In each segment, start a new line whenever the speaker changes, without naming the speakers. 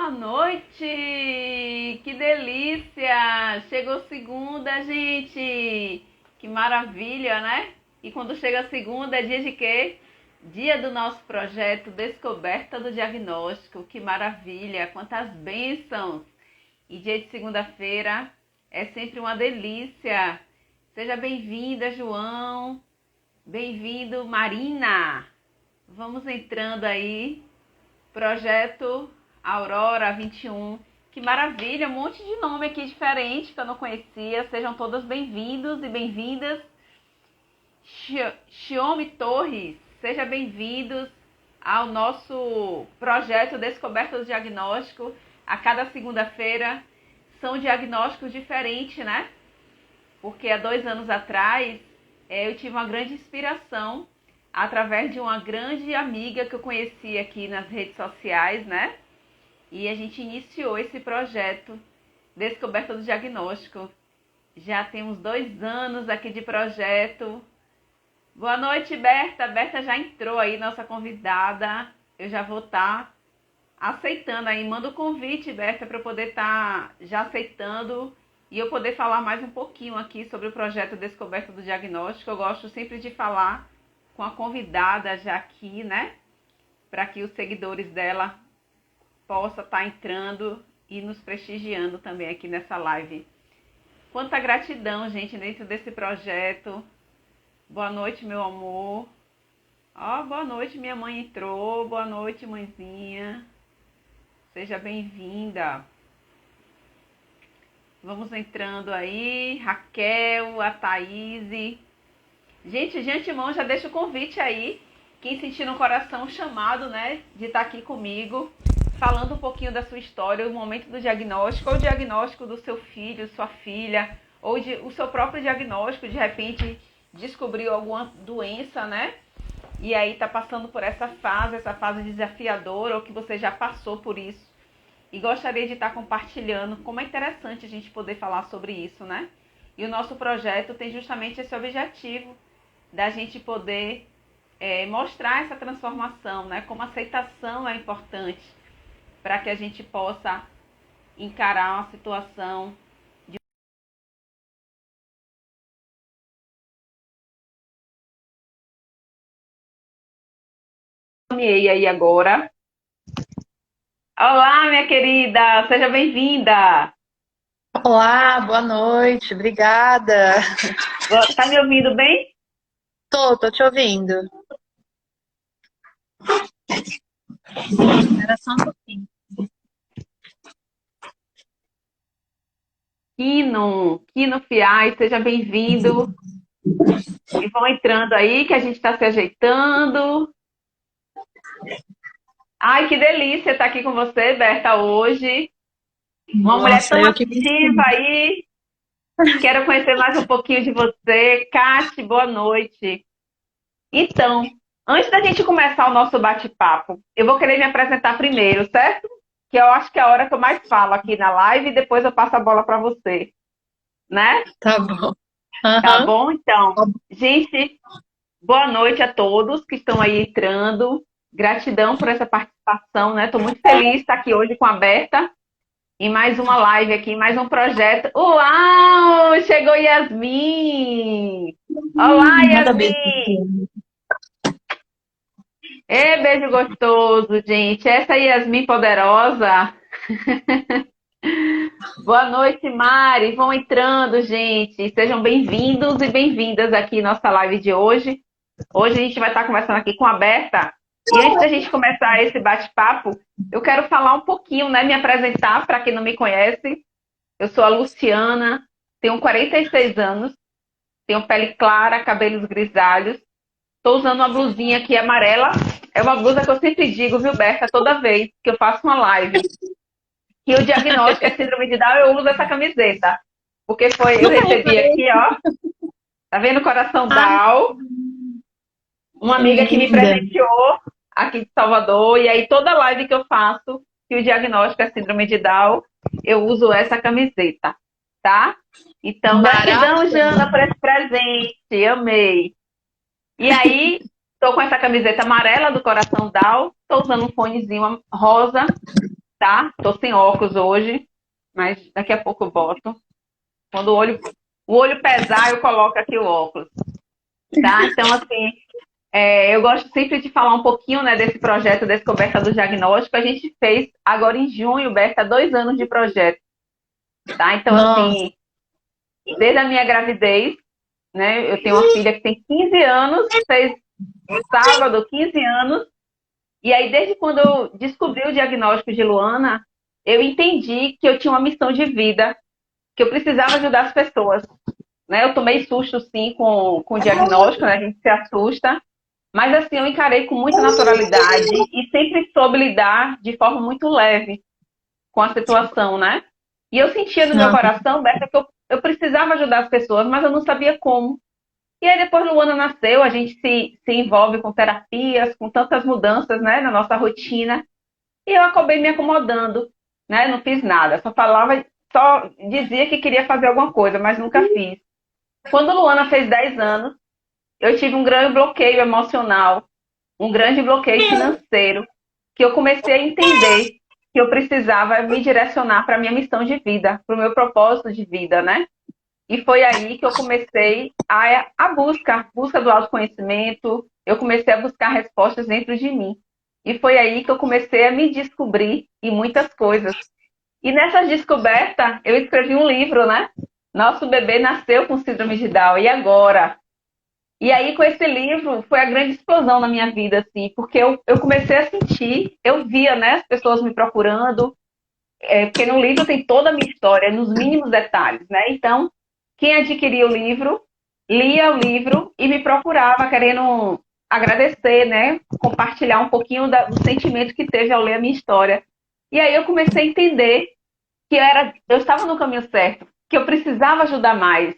Boa noite! Que delícia! Chegou segunda, gente! Que maravilha, né? E quando chega a segunda é dia de quê? Dia do nosso projeto Descoberta do Diagnóstico. Que maravilha! Quantas bênçãos! E dia de segunda-feira é sempre uma delícia. Seja bem-vinda, João. Bem-vindo, Marina. Vamos entrando aí. Projeto Aurora 21. Que maravilha, um monte de nome aqui diferente que eu não conhecia. Sejam todas bem-vindos e bem-vindas. Xiome Torres, seja bem-vindos ao nosso projeto Descoberta do Diagnóstico. A cada segunda-feira são diagnósticos diferentes, né? Porque há 2 anos atrás eu tive uma grande inspiração através de uma grande amiga que eu conheci aqui nas redes sociais, né? E a gente iniciou esse projeto Descoberta do Diagnóstico. Já temos 2 anos aqui de projeto. Boa noite, Berta. Berta já entrou aí, nossa convidada. Eu já vou estar aceitando aí. Manda o convite, Berta, para eu poder estar já aceitando e eu poder falar mais um pouquinho aqui sobre o projeto Descoberta do Diagnóstico. Eu gosto sempre de falar com a convidada já aqui, né? Para que os seguidores dela possam estar entrando e nos prestigiando também aqui nessa live. Quanta gratidão, gente, dentro desse projeto. Boa noite, meu amor. Boa noite, minha mãe entrou. Boa noite, mãezinha. Seja bem-vinda. Vamos entrando aí. Raquel, a Thaís. Gente, de antemão, já deixa o convite aí. Quem sentir no coração chamado, né, de estar aqui comigo, falando um pouquinho da sua história, o momento do diagnóstico, ou o diagnóstico do seu filho, sua filha, ou o seu próprio diagnóstico, de repente descobriu alguma doença, né? E aí tá passando por essa fase desafiadora, ou que você já passou por isso. E gostaria de estar compartilhando como é interessante a gente poder falar sobre isso, né? E o nosso projeto tem justamente esse objetivo, da gente poder mostrar essa transformação, né? Como a aceitação é importante para que a gente possa encarar uma situação de... aí agora. Olá, minha querida, seja bem-vinda.
Olá, boa noite, obrigada.
Tá me ouvindo bem?
Tô te ouvindo. Era só um pouquinho.
Quino Fiai, seja bem-vindo. E vão entrando aí que a gente está se ajeitando. Ai, que delícia estar aqui com você, Berta, hoje. Uma mulher
Nossa,
tão
eu que
ativa aí. Quero conhecer mais um pouquinho de você. Cate, boa noite. Então, antes da gente começar o nosso bate-papo, eu vou querer me apresentar primeiro, certo? Que eu acho que é a hora que eu mais falo aqui na live e depois eu passo a bola para você, né?
tá bom.
Tá
Aham.
bom? Então, gente, boa noite a todos que estão aí entrando. Gratidão por essa participação, né? Estou muito feliz de estar aqui hoje com a Berta em mais uma live aqui, mais um projeto. Uau! Chegou Yasmin! Olá,
Manda beijo.
Yasmin! Beijo gostoso, gente. Essa é Yasmin poderosa. Boa noite, Mari. Vão entrando, gente. Sejam bem-vindos e bem-vindas aqui na nossa live de hoje. Hoje a gente vai estar conversando aqui com a Berta. E antes da gente começar esse bate-papo, eu quero falar um pouquinho, né? Me apresentar para quem não me conhece. Eu sou a Luciana, tenho 46 anos, tenho pele clara, cabelos grisalhos. Estou usando uma blusinha aqui amarela. É uma blusa que eu sempre digo, viu, Berta, toda vez que eu faço uma live. Que o diagnóstico é síndrome de Down, eu uso essa camiseta. Porque eu recebi aqui, ó. Tá vendo o coração
Ai,
Down? Uma
que
amiga que me
linda.
presenteou aqui de Salvador. E aí toda live que eu faço, que o diagnóstico é síndrome de Down, eu uso essa camiseta, tá? Então, gratidão,
Maravilhoso.
Jana, por esse presente. Amei. E aí, tô com essa camiseta amarela do Coração Down. Tô usando um fonezinho rosa. tá? Tô sem óculos hoje, mas daqui a pouco eu boto. Quando o olho pesar, eu coloco aqui o óculos, tá? Então, assim, eu gosto sempre de falar um pouquinho, né, desse projeto Descoberta do Diagnóstico. A gente fez agora em junho, Berta, 2 anos de projeto, tá? Então,
Nossa,
assim, desde a minha gravidez, né, eu tenho uma filha que tem 15 anos, fez sábado 15 anos, e aí desde quando eu descobri o diagnóstico de Luana, eu entendi que eu tinha uma missão de vida, que eu precisava ajudar as pessoas, né? Eu tomei susto, sim, com o diagnóstico, né? A gente se assusta, mas assim, eu encarei com muita naturalidade e sempre soube lidar de forma muito leve com a situação, né? E eu sentia no meu
não,
coração, Berta, que eu precisava ajudar as pessoas, mas eu não sabia como. E aí depois Luana nasceu, a gente se envolve com terapias, com tantas mudanças, né, na nossa rotina, e eu acabei me acomodando, né? Não fiz nada, só dizia que queria fazer alguma coisa, mas nunca fiz. Quando Luana fez 10 anos, eu tive um grande bloqueio emocional, um grande bloqueio financeiro, que eu comecei a entender que eu precisava me direcionar para a minha missão de vida, para o meu propósito de vida, né? E foi aí que eu comecei a busca do autoconhecimento, eu comecei a buscar respostas dentro de mim. E foi aí que eu comecei a me descobrir em muitas coisas. E nessa descoberta, eu escrevi um livro, né? Nosso bebê nasceu com síndrome de Down, e agora? E aí, com esse livro, foi a grande explosão na minha vida, assim, porque eu comecei a sentir, eu via, né, as pessoas me procurando, porque no livro tem toda a minha história, nos mínimos detalhes, né? Então, quem adquiria o livro, lia o livro e me procurava querendo agradecer, né? Compartilhar um pouquinho do sentimento que teve ao ler a minha história. E aí eu comecei a entender que eu estava no caminho certo, que eu precisava ajudar mais.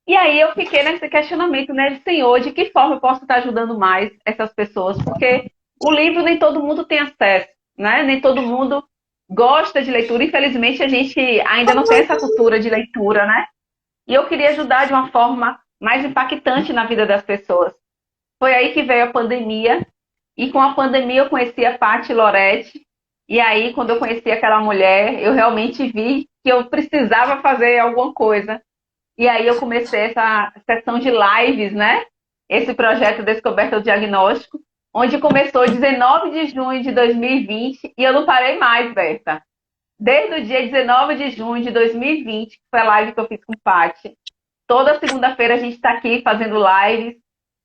E aí eu fiquei nesse questionamento, né, de Senhor, de que forma eu posso estar ajudando mais essas pessoas? Porque o livro nem todo mundo tem acesso, né? Nem todo mundo gosta de leitura. Infelizmente, a gente ainda não tem essa cultura de leitura, né? E eu queria ajudar de uma forma mais impactante na vida das pessoas. Foi aí que veio a pandemia, e com a pandemia eu conheci a Paty Loretti, e aí quando eu conheci aquela mulher, eu realmente vi que eu precisava fazer alguma coisa. E aí eu comecei essa sessão de lives, né? Esse projeto Descoberta do Diagnóstico, onde começou 19 de junho de 2020 e eu não parei mais, Berta. Desde o dia 19 de junho de 2020, que foi a live que eu fiz com o Paty. Toda segunda-feira a gente está aqui fazendo lives,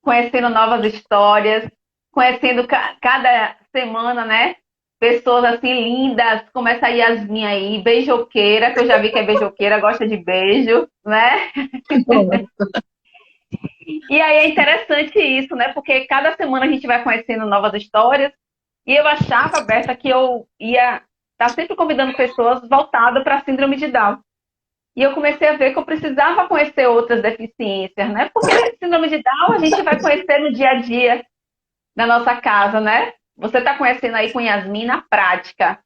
conhecendo novas histórias, conhecendo cada semana, né? Pessoas assim lindas, como essa Yasmin aí, beijoqueira, que eu já vi que é beijoqueira, gosta de beijo, né? E aí é interessante isso, né? Porque cada semana a gente vai conhecendo novas histórias. E eu achava, Berta, que eu ia estar sempre convidando pessoas voltadas para a síndrome de Down. E eu comecei a ver que eu precisava conhecer outras deficiências, né? Porque síndrome de Down a gente vai conhecer no dia a dia da nossa casa, né? Você está conhecendo aí com Yasmin na prática.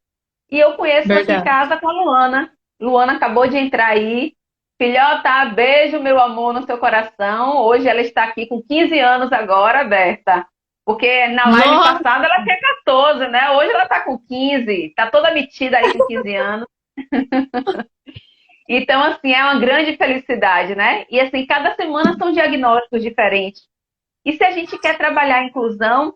E eu conheço aqui em
verdade.
casa com a Luana. Luana acabou de entrar aí. Filhota, beijo, meu amor, no seu coração. Hoje ela está aqui com 15 anos agora, Berta. Porque na live
Nossa,
passada ela tinha 14, né? Hoje ela está com 15. Está toda metida aí com 15 anos. Então, assim, é uma grande felicidade, né? E, assim, cada semana são diagnósticos diferentes. E se a gente quer trabalhar a inclusão,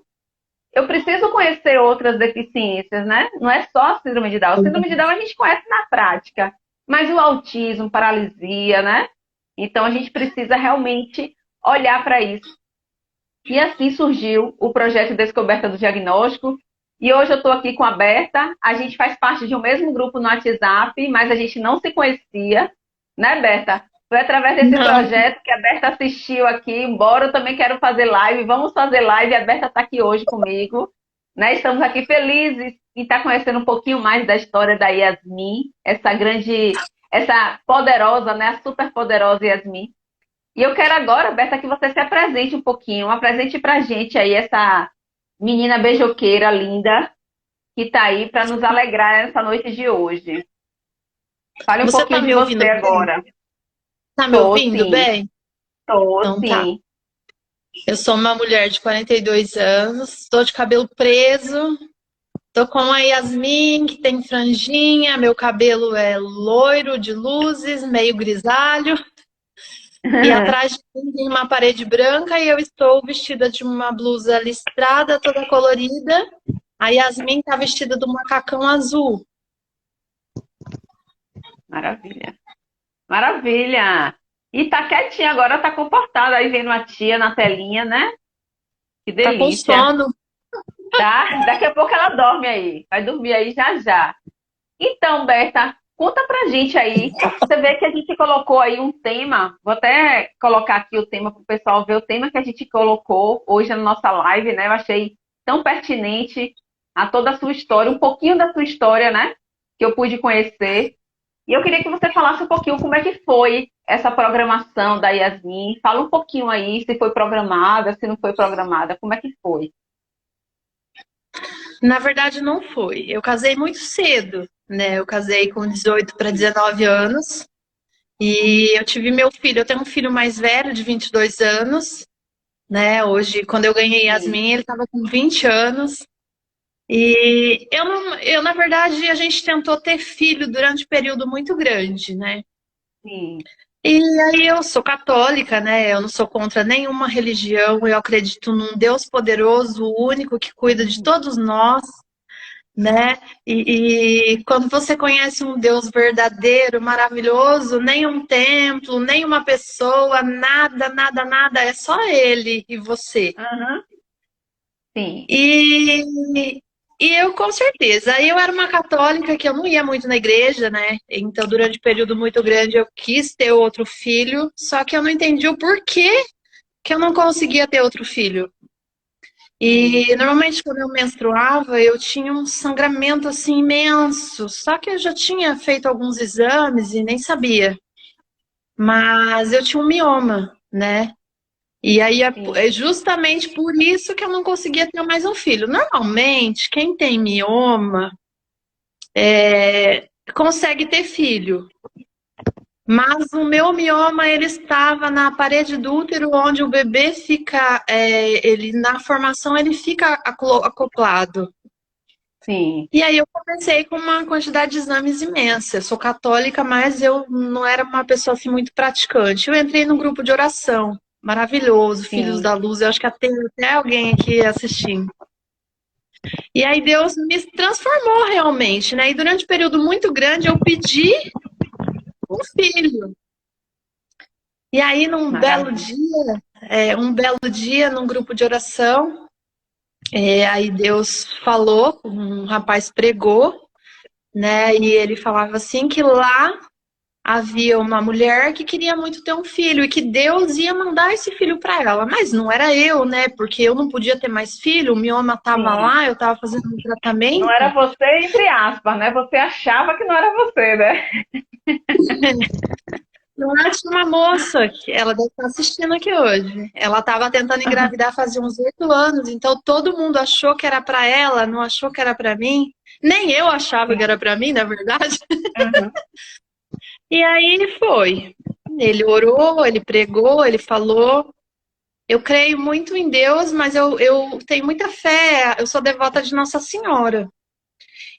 eu preciso conhecer outras deficiências, né? Não é só a síndrome de Down. A síndrome de Down a gente conhece na prática, mas o autismo, paralisia, né? Então, a gente precisa realmente olhar para isso. E assim surgiu o projeto Descoberta do Diagnóstico. E hoje eu estou aqui com a Berta. A gente faz parte de um mesmo grupo no WhatsApp, mas a gente não se conhecia, né, Berta? Foi através desse
não.
projeto que a Berta assistiu aqui. Embora eu também quero fazer live, vamos fazer live. A Berta está aqui hoje comigo, né? Estamos aqui felizes em estar conhecendo um pouquinho mais da história da Yasmin, essa poderosa, né? A super poderosa Yasmin. E eu quero agora, Berta, que você se apresente um pouquinho, apresente pra gente aí essa menina beijoqueira linda que tá aí para nos alegrar nessa noite de hoje. Fale um
Você tá
pouquinho de
me
você
ouvindo bem?
agora.
Tá me
Tô
ouvindo
sim,
bem?
tô
Então tá.
sim.
Eu sou uma mulher de 42 anos, estou de cabelo preso, Tô com a Yasmin, que tem franjinha, meu cabelo é loiro de luzes, meio grisalho, e atrás de mim tem uma parede branca e eu estou vestida de uma blusa listrada, toda colorida. A Yasmin tá vestida de um macacão azul.
Maravilha. Maravilha. E tá quietinha agora, tá comportada aí vendo a tia na telinha, né? Que
Tá com
delícia.
sono.
Tá? Daqui a pouco ela dorme aí. Vai dormir aí já já. Então, Berta, conta pra gente aí. Você vê que a gente colocou aí um tema. Vou até colocar aqui o tema para o pessoal ver o tema que a gente colocou hoje na nossa live, né? Eu achei tão pertinente a toda a sua história, um pouquinho da sua história, né? Que eu pude conhecer. E eu queria que você falasse um pouquinho como é que foi essa programação da Yasmin. Fala um pouquinho aí se foi programada, se não foi programada, como é que foi?
Na verdade, não foi. Eu casei muito cedo, né? Eu casei com 18 para 19 anos. E eu tive meu filho. Eu tenho um filho mais velho, de 22 anos, né? Hoje, quando eu ganhei
Sim,
Yasmin, ele estava com 20 anos. E eu não, na verdade, a gente tentou ter filho durante um período muito grande, né?
sim.
E aí eu sou católica, né? Eu não sou contra nenhuma religião, eu acredito num Deus poderoso, único, que cuida de todos nós, né? E quando você conhece um Deus verdadeiro, maravilhoso, nem um templo, nem uma pessoa, nada, nada, nada, é só Ele e você.
Aham, sim.
E, e eu, com certeza, aí eu era uma católica que eu não ia muito na igreja, né? Então, durante um período muito grande, eu quis ter outro filho, só que eu não entendi o porquê que eu não conseguia ter outro filho.
Sim.
E normalmente quando eu menstruava, eu tinha um sangramento assim imenso, só que eu já tinha feito alguns exames e nem sabia. Mas eu tinha um mioma, né? E aí
Sim,
é justamente por isso que eu não conseguia ter mais um filho. Normalmente, quem tem mioma consegue ter filho. Mas o meu mioma, ele estava na parede do útero, onde o bebê fica, ele na formação ele fica acoplado.
sim.
E aí eu comecei com uma quantidade de exames imensa. Eu sou católica, mas eu não era uma pessoa assim muito praticante. Eu entrei no grupo de oração, maravilhoso, Filhos
Sim.
da Luz. Eu acho que tem até alguém aqui assistindo. E aí Deus me transformou realmente, né? E durante um período muito grande eu pedi um filho. E aí
Maravilha.
um belo dia, num grupo de oração, aí Deus falou, um rapaz pregou, né? E ele falava assim que lá havia uma mulher que queria muito ter um filho e que Deus ia mandar esse filho para ela, mas não era eu, né? Porque eu não podia ter mais filho, o mioma estava
Sim.
lá, eu estava fazendo um
Não era
tratamento.
você, entre aspas, né? Você achava que não era você, né?
Não era uma moça, que ela deve estar assistindo aqui hoje. Ela estava tentando engravidar fazia uns 8 anos, então todo mundo achou que era para ela, não achou que era para mim. Nem eu achava que
Sim.
era para mim, na verdade.
Uhum.
E aí foi. Ele orou, ele pregou, ele falou. Eu creio muito em Deus, mas eu tenho muita fé. Eu sou devota de Nossa Senhora.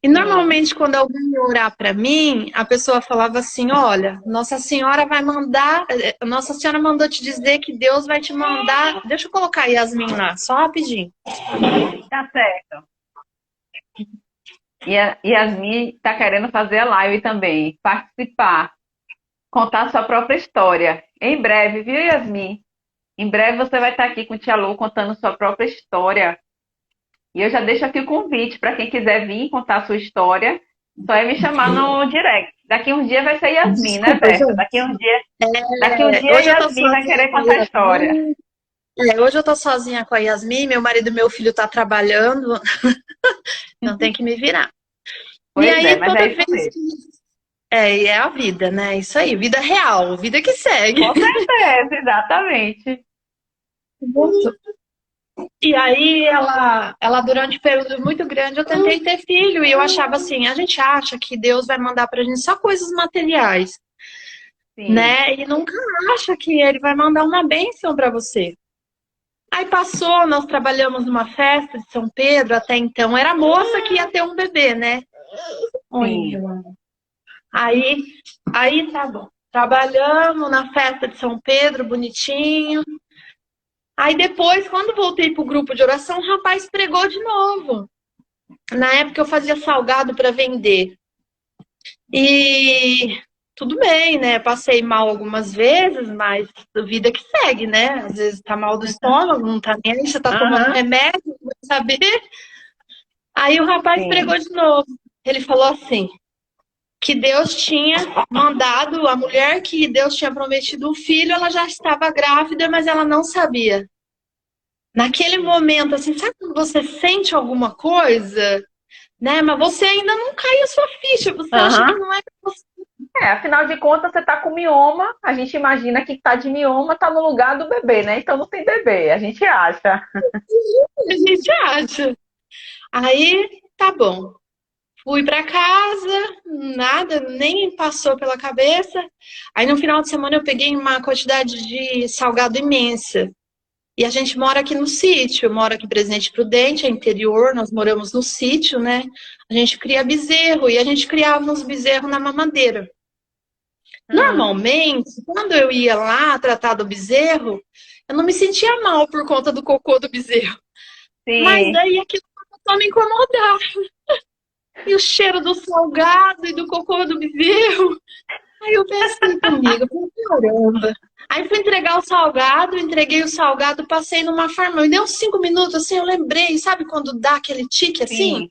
E
Sim.
normalmente, quando alguém ia orar para mim, a pessoa falava assim: Olha, Nossa Senhora vai mandar. Nossa Senhora mandou te dizer que Deus vai te mandar. Deixa eu colocar a Yasmin lá, só rapidinho.
Tá certo. E a Yasmin tá querendo fazer a live também, participar, contar sua própria história. Em breve, viu, Yasmin? Em breve você vai estar aqui com o Tia Lu contando sua própria história. E eu já deixo aqui o convite para quem quiser vir contar sua história. Só é me chamar no direct. Daqui uns dias vai ser Yasmin, né,
Desculpa,
Berta?
gente.
Daqui um dia
Hoje eu tô
Yasmin vai
sozinha
querer
com a
contar a história.
Yasmin. Hoje eu tô sozinha com a Yasmin. Meu marido e meu filho tá trabalhando, então tem que me virar. E
Pois é,
aí,
mas é
toda
isso
vez
mesmo.
que. E é a vida, né? Isso aí, vida real, vida que segue.
Com certeza, exatamente.
E aí, ela durante um período muito grande, eu tentei ter filho e eu achava assim: a gente acha que Deus vai mandar pra gente só coisas materiais,
Sim,
né? E nunca acha que Ele vai mandar uma bênção pra você. Aí passou, nós trabalhamos numa festa de São Pedro, até então era a moça que ia ter um bebê, né? Oi,
Sim.
aí, aí tá bom. Trabalhamos na festa de São Pedro, bonitinho. Aí depois, quando voltei pro grupo de oração, o rapaz pregou de novo. Na época eu fazia salgado para vender. E tudo bem, né? Passei mal algumas vezes, mas a vida que segue, né? Às vezes tá mal do estômago, não tá nem aí, você tá tomando
Aham,
remédio, não vai saber. Aí o rapaz pregou
sim.
de novo. Ele falou assim, que Deus tinha mandado a mulher que Deus tinha prometido um filho, ela já estava grávida, mas ela não sabia. Naquele momento, assim, sabe quando você sente alguma coisa, né? Mas você ainda não cai a sua ficha, você acha que
Aham.
não é pra você.
Afinal de contas, você tá com mioma, a gente imagina que tá de mioma, tá no lugar do bebê, né? Então não tem bebê, a gente acha.
A gente acha. Aí, tá bom. Fui pra casa, nada, nem passou pela cabeça. Aí no final de semana eu peguei uma quantidade de salgado imensa. E a gente mora aqui no sítio, eu moro aqui em Presidente Prudente, é interior, nós moramos no sítio, né? A gente cria bezerro e a gente criava uns bezerros na mamadeira.
Hum,
Normalmente, quando eu ia lá tratar do bezerro, eu não me sentia mal por conta do cocô do bezerro. Mas
sim.
daí aquilo começou a me incomodar. E o cheiro do salgado e do cocô do bezerro. Aí eu pensei comigo, falei, caramba. Aí fui entregar o salgado, entreguei o salgado, passei numa farmácia. Me deu uns 5 minutos, assim, eu lembrei, sabe quando dá aquele tique assim?
Sim.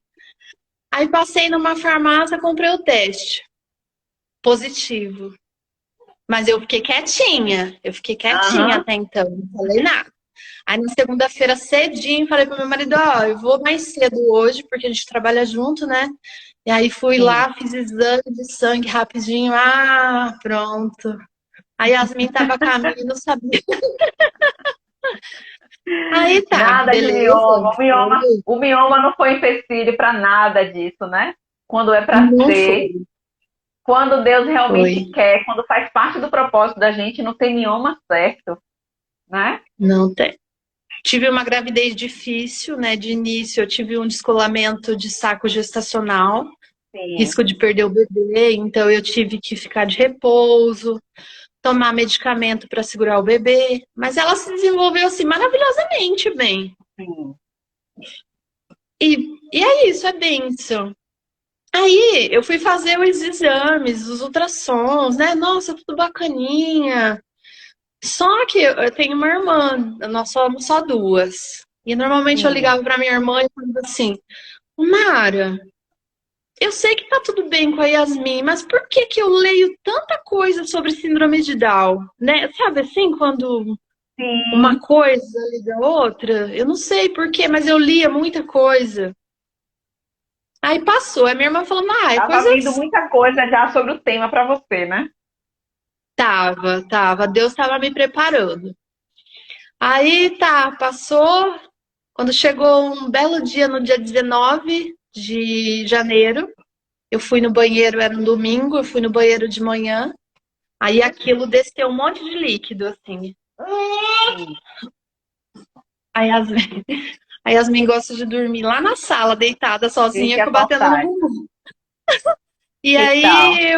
Aí passei numa farmácia, comprei o teste. Positivo. Mas eu fiquei quietinha
Aham.
até então, não falei nada. Aí na segunda-feira cedinho, falei pro meu marido, ó, eu vou mais cedo hoje, porque a gente trabalha junto, né? E aí fui
Sim.
lá, fiz exame de sangue rapidinho. Ah, pronto. A Yasmin tava a caminho e não sabia. Aí tá,
Nada de
beleza.
mioma. O mioma não foi empecilho para nada disso, né? Quando é para
Não
ser,
foi,
quando Deus realmente
foi.
quer, quando faz parte do propósito da gente, não tem mioma certo, né?
Não tem. Tive uma gravidez difícil, né? De início, eu tive um descolamento de saco gestacional,
Sim.
risco de perder o bebê, então eu tive que ficar de repouso, tomar medicamento para segurar o bebê, mas ela se desenvolveu assim maravilhosamente bem.
Sim.
E é isso, é bênção. Aí eu fui fazer os exames, os ultrassons, né? Nossa, tudo bacaninha. Só que eu tenho uma irmã, nós somos só duas. E normalmente eu
Sim.
ligava para minha irmã e falava assim: Mara, eu sei que tá tudo bem com a Yasmin, mas por que que eu leio tanta coisa sobre síndrome de Down, né? Sabe assim, quando uma
Sim.
coisa liga a outra? Eu não sei por quê, mas eu lia muita coisa. Aí passou, aí minha irmã falou, ah, é
Tava vindo
coisas.
muita coisa já sobre o tema para você, né?
Tava, Deus tava me preparando. Aí tá, passou. Quando chegou um belo dia, no dia 19 de janeiro, eu fui no banheiro, era um domingo, eu fui no banheiro de manhã. Aí aquilo desceu um monte de líquido, assim.
Sim.
A Yasmin, a Yasmin gosta de dormir lá na sala, deitada,
Fique
sozinha,
à
batendo no
vontade.
bumbum. E
Que tal?
aí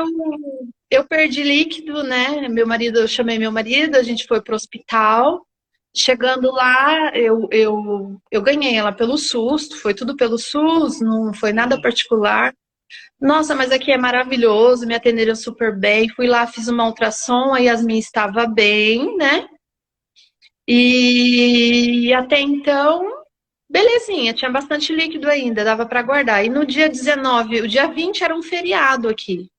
eu perdi líquido, né? Meu marido, eu chamei meu marido, a gente foi pro hospital. Chegando lá, eu ganhei ela pelo SUS, foi tudo pelo SUS, não foi nada
Sim.
particular. Nossa, mas aqui é maravilhoso, me atenderam super bem. Fui lá, fiz uma ultrassom, a Yasmin estava bem, né? E até então, belezinha, tinha bastante líquido ainda, dava para guardar. E no dia 19, o dia 20 era um feriado aqui.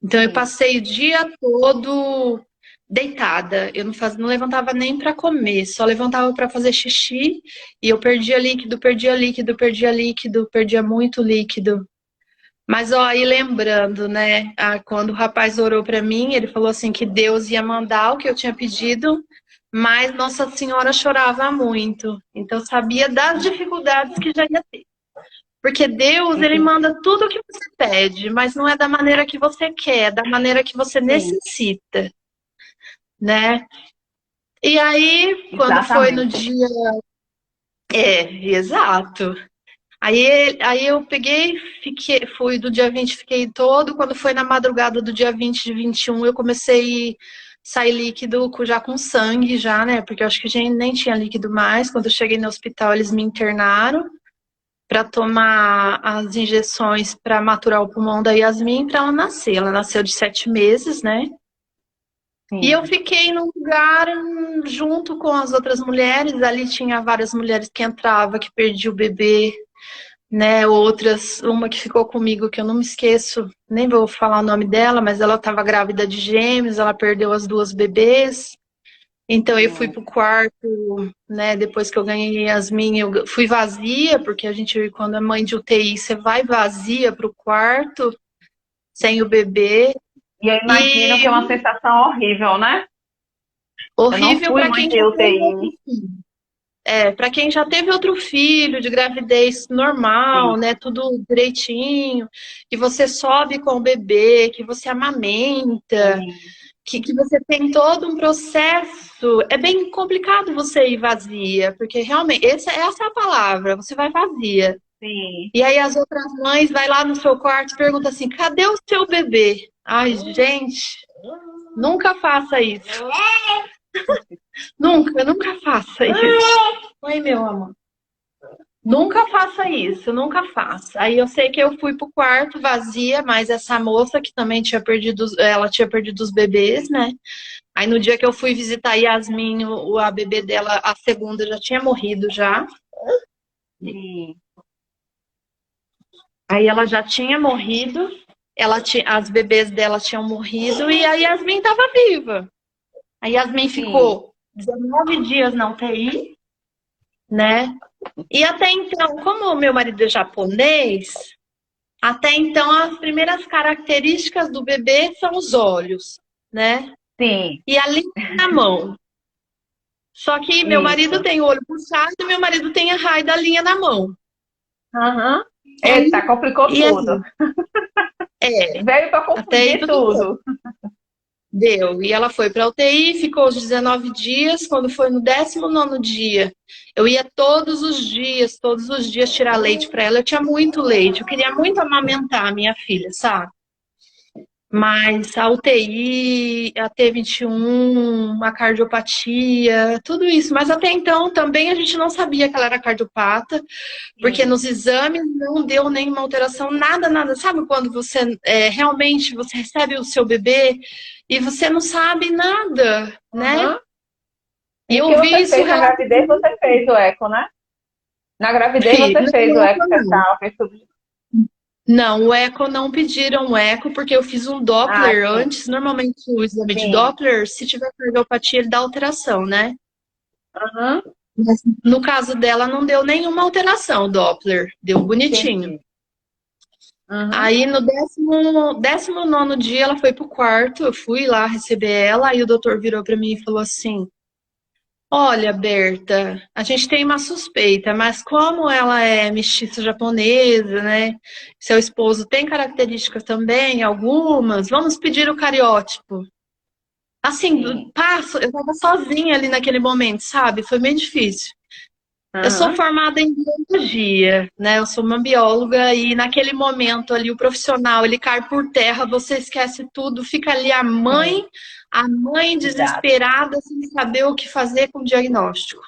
Então eu
Sim.
passei o dia todo deitada. Eu não levantava nem para comer, só levantava para fazer xixi e eu perdia líquido, perdia líquido, perdia líquido, perdia muito líquido. Mas ó, aí lembrando, né, quando o rapaz orou para mim, ele falou assim que Deus ia mandar o que eu tinha pedido, mas Nossa Senhora chorava muito. Então eu sabia das dificuldades que já ia ter. Porque Deus, ele
Entendi.
manda tudo o que você pede, mas não é da maneira que você quer, é da maneira que você
Sim.
necessita, né? E aí, quando foi no
Exatamente.
dia. Exato. Aí eu peguei, fui do dia 20, fiquei todo. Quando foi na madrugada do dia 20 de 21, eu comecei a sair líquido já com sangue, já, né? Porque eu acho que nem tinha líquido mais. Quando eu cheguei no hospital, eles me internaram para tomar as injeções para maturar o pulmão da Yasmin para ela nascer. Ela nasceu de 7 meses, né? E eu
Sim,
fiquei num lugar junto com as outras mulheres. Ali tinha várias mulheres que entravam, que perdiam o bebê, né? Outras, uma que ficou comigo, que eu não me esqueço, nem vou falar o nome dela, mas ela estava grávida de gêmeos, ela perdeu as duas bebês. Então eu fui
sim,
pro quarto, né? Depois que eu ganhei Yasmin, eu fui vazia, porque a gente, quando é mãe de UTI, você vai vazia pro quarto, sem o bebê.
e eu imagino que
E
é uma sensação horrível, né? Eu não
horrível
fui
para
muito
quem
em
já teve outro
UTI.
filho. Para quem já teve outro filho de gravidez normal,
Sim,
né, tudo direitinho, que você sobe com o bebê, que você amamenta,
sim,
que você tem todo um processo. É bem complicado você ir vazia, porque realmente, essa é a palavra, você vai vazia.
sim.
E aí as outras mães vai lá no seu quarto e pergunta assim, cadê o seu bebê? Ai, gente, nunca faça isso. Nunca, nunca faça isso. Oi, meu amor. Nunca faça isso, nunca faça. Aí eu sei que eu fui pro quarto vazia, mas essa moça que também tinha perdido, ela tinha perdido os bebês, né? Aí no dia que eu fui visitar a Yasmin, a bebê dela, a segunda, já tinha morrido já.
Sim.
Aí ela já tinha morrido, as bebês dela tinham morrido e a Yasmin estava viva. A Yasmin
Sim.
ficou 19 dias na UTI, né? E até então, como o meu marido é japonês, até então, as primeiras características do bebê são os olhos, né?
Sim,
E a linha na mão. Só que meu marido
isso.
tem o olho puxado e meu marido tem a raio da linha na mão.
Aham.
E aí,
Eita, complicou
e
tudo.
aí
Veio para
até aí
confundir
tudo bem.
tudo.
Deu. E ela foi para UTI, ficou os 19 dias. Quando foi no 19º dia, eu ia todos os dias tirar leite para ela. Eu tinha muito leite, eu queria muito amamentar a minha filha, sabe? Mas a UTI, a T21, a cardiopatia, tudo isso. Mas até então também a gente não sabia que ela era cardiopata, porque
Sim.
nos exames não deu nenhuma alteração, nada, nada. Sabe quando você realmente você recebe o seu bebê e você não sabe nada, né?
Aham.
E
E o
eu
que
vi
você
isso
fez na
realmente.
gravidez, você fez o eco, né? Na gravidez você fez o
Não,
eco
não.
fetal, fez tudo.
Não, o eco não pediram o eco, porque eu fiz um
Ah,
Doppler
sim,
antes. Normalmente o exame de
sim.
Doppler, se tiver cardiopatia, ele dá alteração, né?
Aham,
Mas no caso dela, não deu nenhuma alteração, o Doppler. Deu bonitinho.
entendi. Aham,
Aí no 19º dia, ela foi pro quarto. Eu fui lá receber ela. Aí o doutor virou pra mim e falou assim: Olha, Berta, a gente tem uma suspeita, mas como ela é mestiça japonesa, né? Seu esposo tem características também, algumas. Vamos pedir o cariótipo. Assim,
sim.
passo, eu tava sozinha ali naquele momento, sabe? Foi meio difícil. Eu sou
Aham,
formada em biologia, né? Eu sou uma bióloga e naquele momento ali o profissional, ele cai por terra, você esquece tudo, fica ali
sim.
a mãe
Exato.
desesperada sem saber o que fazer com o diagnóstico.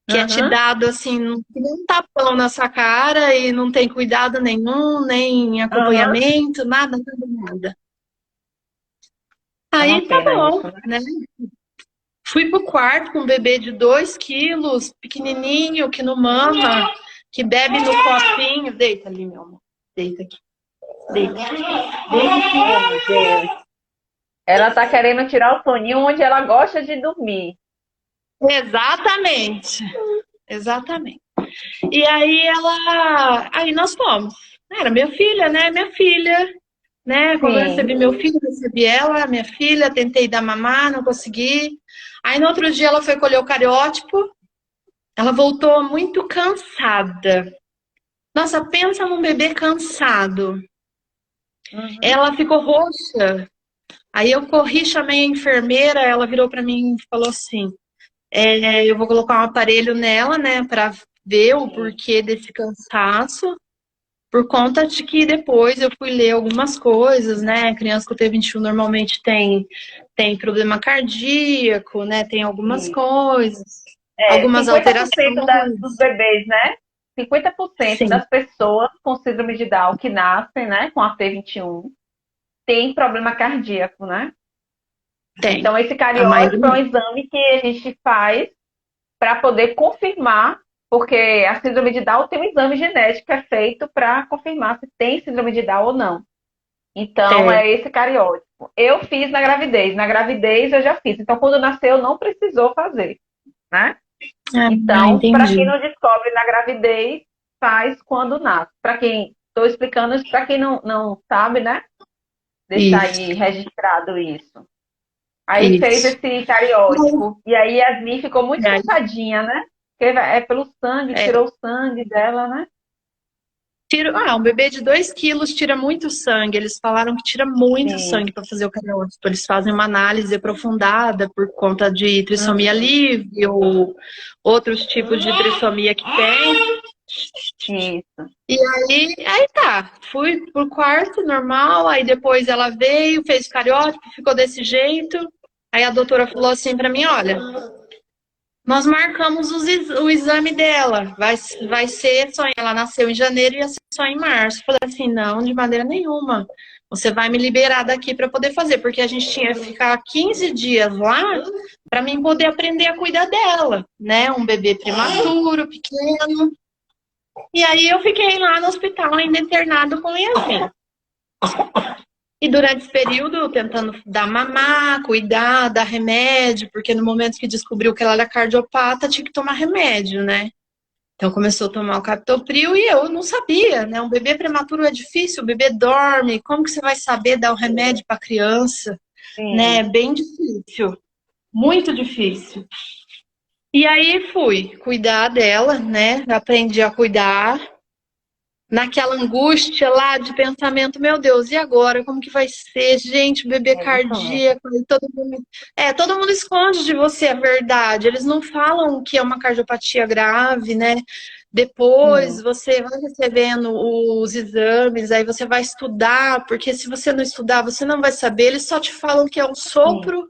Que é te
Aham,
dado assim, que nem um tapão na sua cara e não tem cuidado nenhum, nem
aham.
acompanhamento, nada, nada, nada.
É uma
Aí tá
pena
bom,
isso, né?
né? Fui pro quarto com um bebê de 2 quilos, pequenininho, que não mama, que bebe no copinho. Deita ali, meu amor. Deita aqui. Deita. Deita
Oh,
aqui.
meu Deus. Ela tá querendo tirar o soninho onde ela gosta de dormir.
Exatamente. Exatamente. E aí aí nós fomos. Era minha filha, né? Minha filha, né? Quando eu
Sim,
recebi meu filho, eu recebi ela, minha filha, tentei dar mamar, não consegui. Aí no outro dia ela foi colher o cariótipo, ela voltou muito cansada. Nossa, pensa num bebê cansado.
uhum.
Ela ficou roxa. Aí eu corri, chamei a enfermeira, ela virou para mim e falou assim: Eu vou colocar um aparelho nela, né, para ver o
Sim,
porquê desse cansaço. Por conta de que depois eu fui ler algumas coisas, né? Criança com T21 normalmente tem problema cardíaco, né? Tem algumas
sim.
coisas,
É,
algumas
50% dos
alterações.
bebês, né? 50%
Sim,
das pessoas com síndrome de Down que nascem, né, com a T21, tem problema cardíaco, né?
tem.
Então, esse
A
cariótipo é um
maioria
exame que a gente faz para poder confirmar, porque a síndrome de Down tem um exame genético que é feito para confirmar se tem síndrome de Down ou não. Então,
é,
é esse cariótipo. Eu fiz na gravidez. Na gravidez eu já fiz. Então, quando nasceu, não precisou fazer, né? Então, para quem
entendi.
não descobre na gravidez, faz quando nasce. Para quem, estou explicando isso para quem não sabe, né? Deixar
Isso,
aí registrado isso. Aí fez
isso.
esse cariótipo. E aí Yasmin ficou muito
É,
cansadinha, né? Porque é pelo sangue,
é,
tirou o sangue dela, né?
um bebê de 2 quilos tira muito sangue. Eles falaram que tira muito
Sim.
sangue para fazer o cariótipo. Eles fazem uma análise aprofundada por conta de trissomia
Uhum.
livre ou outros tipos de trissomia que tem.
Isso.
E aí tá. Fui pro quarto normal, aí depois ela veio, fez o cariótipo, ficou desse jeito. Aí a doutora falou assim para mim, olha, nós marcamos o exame dela. Vai ser só. Ela nasceu em janeiro e ia ser só em março. Eu falei assim: não, de maneira nenhuma. Você vai me liberar daqui para poder fazer, porque a gente tinha que ficar 15 dias lá para mim poder aprender a cuidar dela, né? Um bebê prematuro, pequeno. E aí eu fiquei lá no hospital ainda internado com Yasmin. E durante esse período, tentando dar mamar, cuidar, dar remédio, porque no momento que descobriu que ela era cardiopata, tinha que tomar remédio, né? Então começou a tomar o captopril e eu não sabia, né? Um bebê prematuro é difícil, o bebê dorme, como que você vai saber dar o remédio para a criança, né? É
Sim.
bem difícil, muito difícil. E aí fui cuidar dela, né? Aprendi a cuidar, naquela angústia lá de pensamento, meu Deus, e agora? Como que vai ser? Gente, bebê
É isso mesmo.
cardíaco, e todo mundo esconde de você a verdade. Eles não falam que é uma cardiopatia grave, né? Depois
Sim.
você vai recebendo os exames, aí você vai estudar, porque se você não estudar, você não vai saber. Eles só te falam que é um
Sim.
sopro,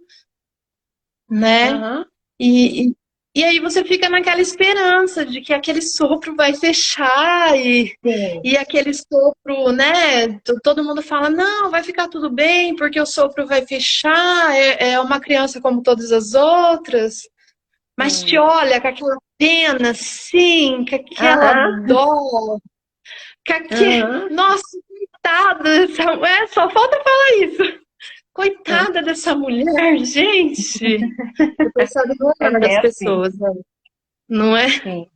né?
Uhum.
E, e, e aí você fica naquela esperança de que aquele sopro vai fechar
Sim.
e aquele sopro, né? Todo mundo fala, não, vai ficar tudo bem, porque o sopro vai fechar, é uma criança como todas as outras, mas te
Sim.
olha com aquela pena, sim, com aquela
Aham.
dó,
Aham.
nossa, coitada, só falta falar isso. Coitada dessa mulher, gente. Eu percebo no
É
olhar
bem
das
assim.
pessoas, né? Não é?
Sim.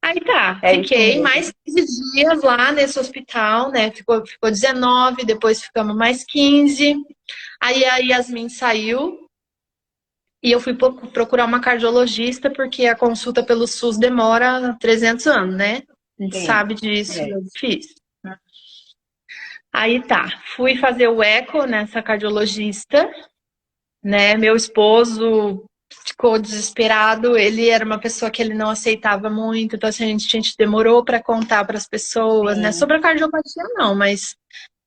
Aí tá,
É isso
fiquei
mesmo.
mais 15 dias lá nesse hospital, né? Ficou 19, depois ficamos mais 15. Aí a Yasmin saiu e eu fui procurar uma cardiologista, porque a consulta pelo SUS demora 300 anos, né? A gente
Sim.
sabe disso,
É.
é difícil. Aí tá, fui fazer o eco nessa cardiologista, né? Meu esposo ficou desesperado. Ele era uma pessoa que ele não aceitava muito, então assim, a gente demorou para contar para as pessoas, né?
Sim.
Sobre a cardiopatia não, mas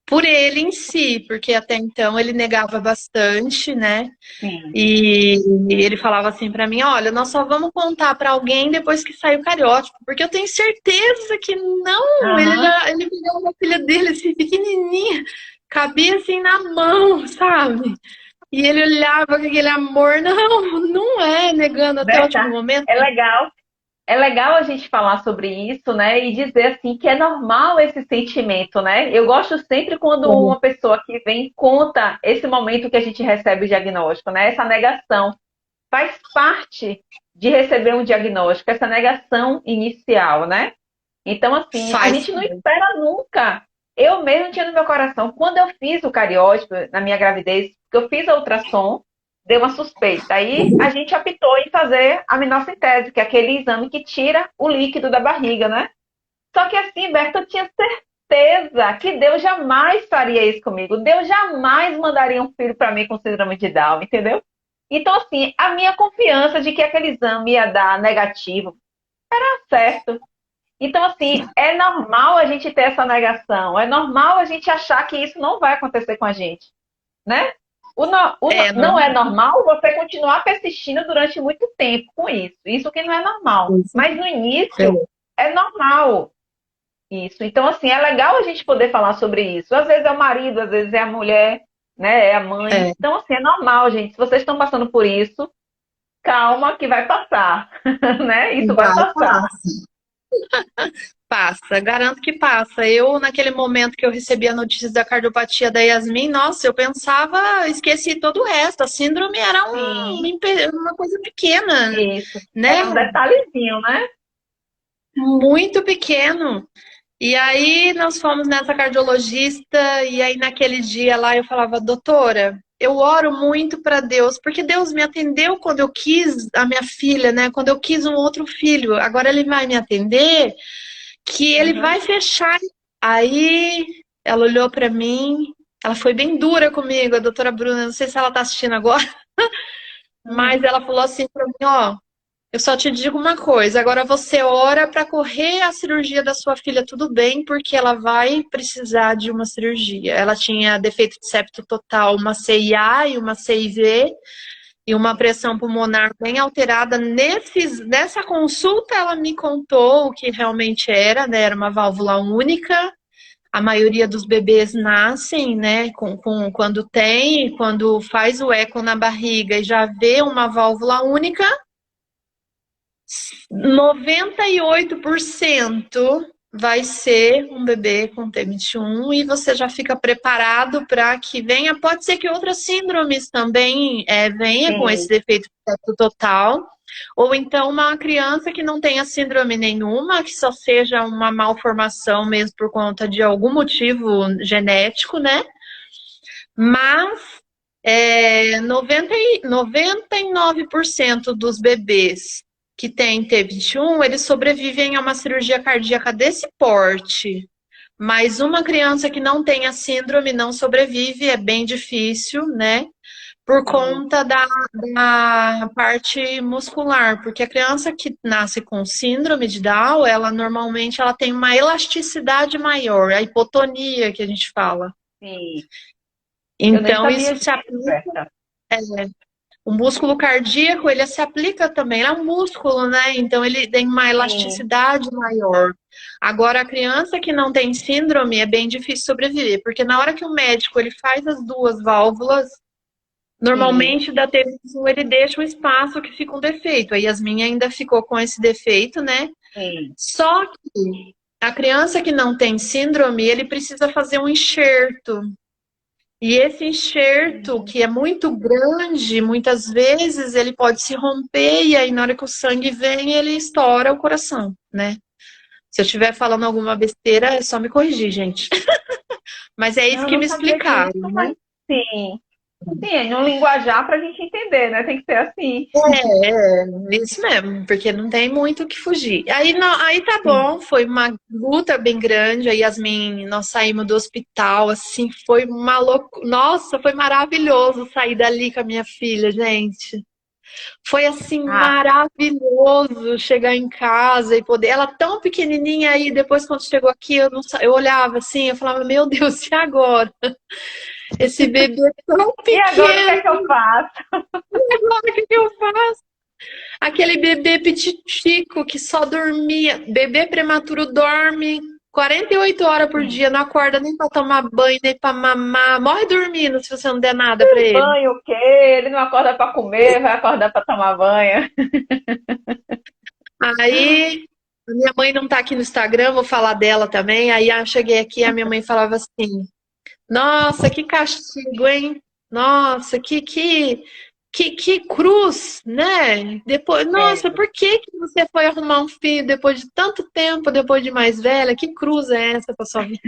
por ele em si, porque até então ele negava bastante, né?
Sim.
E ele falava assim para mim, olha, nós só vamos contar para alguém depois que sair o cariótipo, porque eu tenho certeza que não.
Aham.
Ele pegava a filha dele assim pequenininha, cabia assim na mão, sabe? E ele olhava com aquele amor, não, não é, negando até o último
Verdade.
momento.
É legal. É legal a gente falar sobre isso, né? E dizer assim que é normal esse sentimento, né? Eu gosto sempre quando uma pessoa que vem conta esse momento que a gente recebe o diagnóstico, né? Essa negação faz parte de receber um diagnóstico, essa negação inicial, né? Então, assim, a
Faz.
gente não espera nunca. Eu mesmo tinha no meu coração, quando eu fiz o cariótipo na minha gravidez, que eu fiz a ultrassom, deu uma suspeita. Aí a gente optou em fazer a aminocentese, que é aquele exame que tira o líquido da barriga, né? Só que assim, Berta, eu tinha certeza que Deus jamais faria isso comigo. Deus jamais mandaria um filho para mim com síndrome de Down, entendeu? Então, assim, a minha confiança de que aquele exame ia dar negativo era certo. Então, assim, é normal a gente ter essa negação, é normal a gente achar que isso não vai acontecer com a gente, né?
É
Não é
normal.
normal você continuar persistindo durante muito tempo com isso. Isso que não é normal. Mas no início,
É,
é normal isso. Então, assim, é legal a gente poder falar sobre isso. Às vezes é o marido, às vezes é a mulher, né? É a mãe.
é,
Então, assim, é normal, gente. Se vocês estão passando por isso, calma que vai passar, né? Isso vai
vai,
passar.
passa, garanto que passa. Eu, naquele momento que eu recebi a notícia da cardiopatia da Yasmin, nossa, eu pensava, esqueci todo o resto. A síndrome era
Sim,
uma coisa pequena,
isso.
né?
Era um detalhezinho, né?
Muito pequeno. E aí nós fomos nessa cardiologista, e aí naquele dia lá eu falava, doutora, eu oro muito para Deus, porque Deus me atendeu quando eu quis a minha filha, né? Quando eu quis um outro filho. Agora ele vai me atender, que ele
Uhum.
vai fechar. Aí ela olhou para mim, ela foi bem dura comigo, a doutora Bruna, não sei se ela tá assistindo agora, mas
Uhum.
ela falou assim para mim, ó, eu só te digo uma coisa, agora você ora para correr a cirurgia da sua filha, tudo bem, porque ela vai precisar de uma cirurgia. Ela tinha defeito de septo total, uma CIA e uma CIV, e uma pressão pulmonar bem alterada. Nessa consulta, ela me contou o que realmente era, né? Era uma válvula única. A maioria dos bebês nascem, né, quando tem, quando faz o eco na barriga e já vê uma válvula única, 98% vai ser um bebê com T21 e você já fica preparado para que venha. Pode ser que outras síndromes também venha com esse
Sim,
defeito total, ou então uma criança que não tenha síndrome nenhuma, que só seja uma malformação mesmo por conta de algum motivo genético, né? Mas 99% dos bebês que têm T21, eles sobrevivem a uma cirurgia cardíaca desse porte. Mas uma criança que não tem a síndrome não sobrevive, é bem difícil, né? Por
sim.
conta da parte muscular, porque a criança que nasce com síndrome de Down, ela normalmente ela tem uma elasticidade maior, a hipotonia que a gente fala.
Sim. Eu nem
Então,
sabia
isso se
disso,
aplica.
Berta.
O músculo cardíaco, ele se aplica também, ele é um músculo, né? Então ele tem uma
Sim.
elasticidade maior. Agora, a criança que não tem síndrome é bem difícil sobreviver, porque na hora que o médico ele faz as duas válvulas,
Sim.
normalmente da T21 ele deixa um espaço que fica um defeito. A Yasmin ainda ficou com esse defeito, né?
Sim.
Só que a criança que não tem síndrome, ele precisa fazer um enxerto. E esse enxerto,
Uhum.
que é muito grande, muitas vezes ele pode se romper e aí na hora que o sangue vem, ele estoura o coração, né? Se eu estiver falando alguma besteira, é só me corrigir, gente. Mas é isso
Eu
que
não
me
sabia
explicaram,
disso,
né?
mas sim. Sim, é no linguajar para a gente entender, né? Tem que ser assim.
Isso mesmo, porque não tem muito o que fugir. Aí, aí tá
Sim.
bom, foi uma luta bem grande. A Yasmin, nós saímos do hospital, assim, foi uma loucura. Nossa, foi maravilhoso sair dali com a minha filha, gente. Foi assim
Ah,
maravilhoso chegar em casa e poder. Ela tão pequenininha aí, depois quando chegou aqui, eu olhava assim, eu falava, meu Deus, e agora? Esse bebê tão
e agora o que é
pequeno,
que eu faço?
agora o que eu faço? Aquele bebê pititico que só dormia. Bebê prematuro dorme 48 horas por
Sim.
dia, não acorda nem pra tomar banho, nem pra mamar. Morre dormindo se você não der nada pra ele.
Banho o quê? Ele não acorda para comer, vai acordar para tomar banho.
Aí, a minha mãe não tá aqui no Instagram, vou falar dela também. Aí eu cheguei aqui, a minha mãe falava assim: Nossa, que castigo, hein? Nossa, que cruz, né? Depois, nossa,
É.
por que que você foi arrumar um filho depois de tanto tempo, depois de mais velha? Que cruz é essa pra sua vida?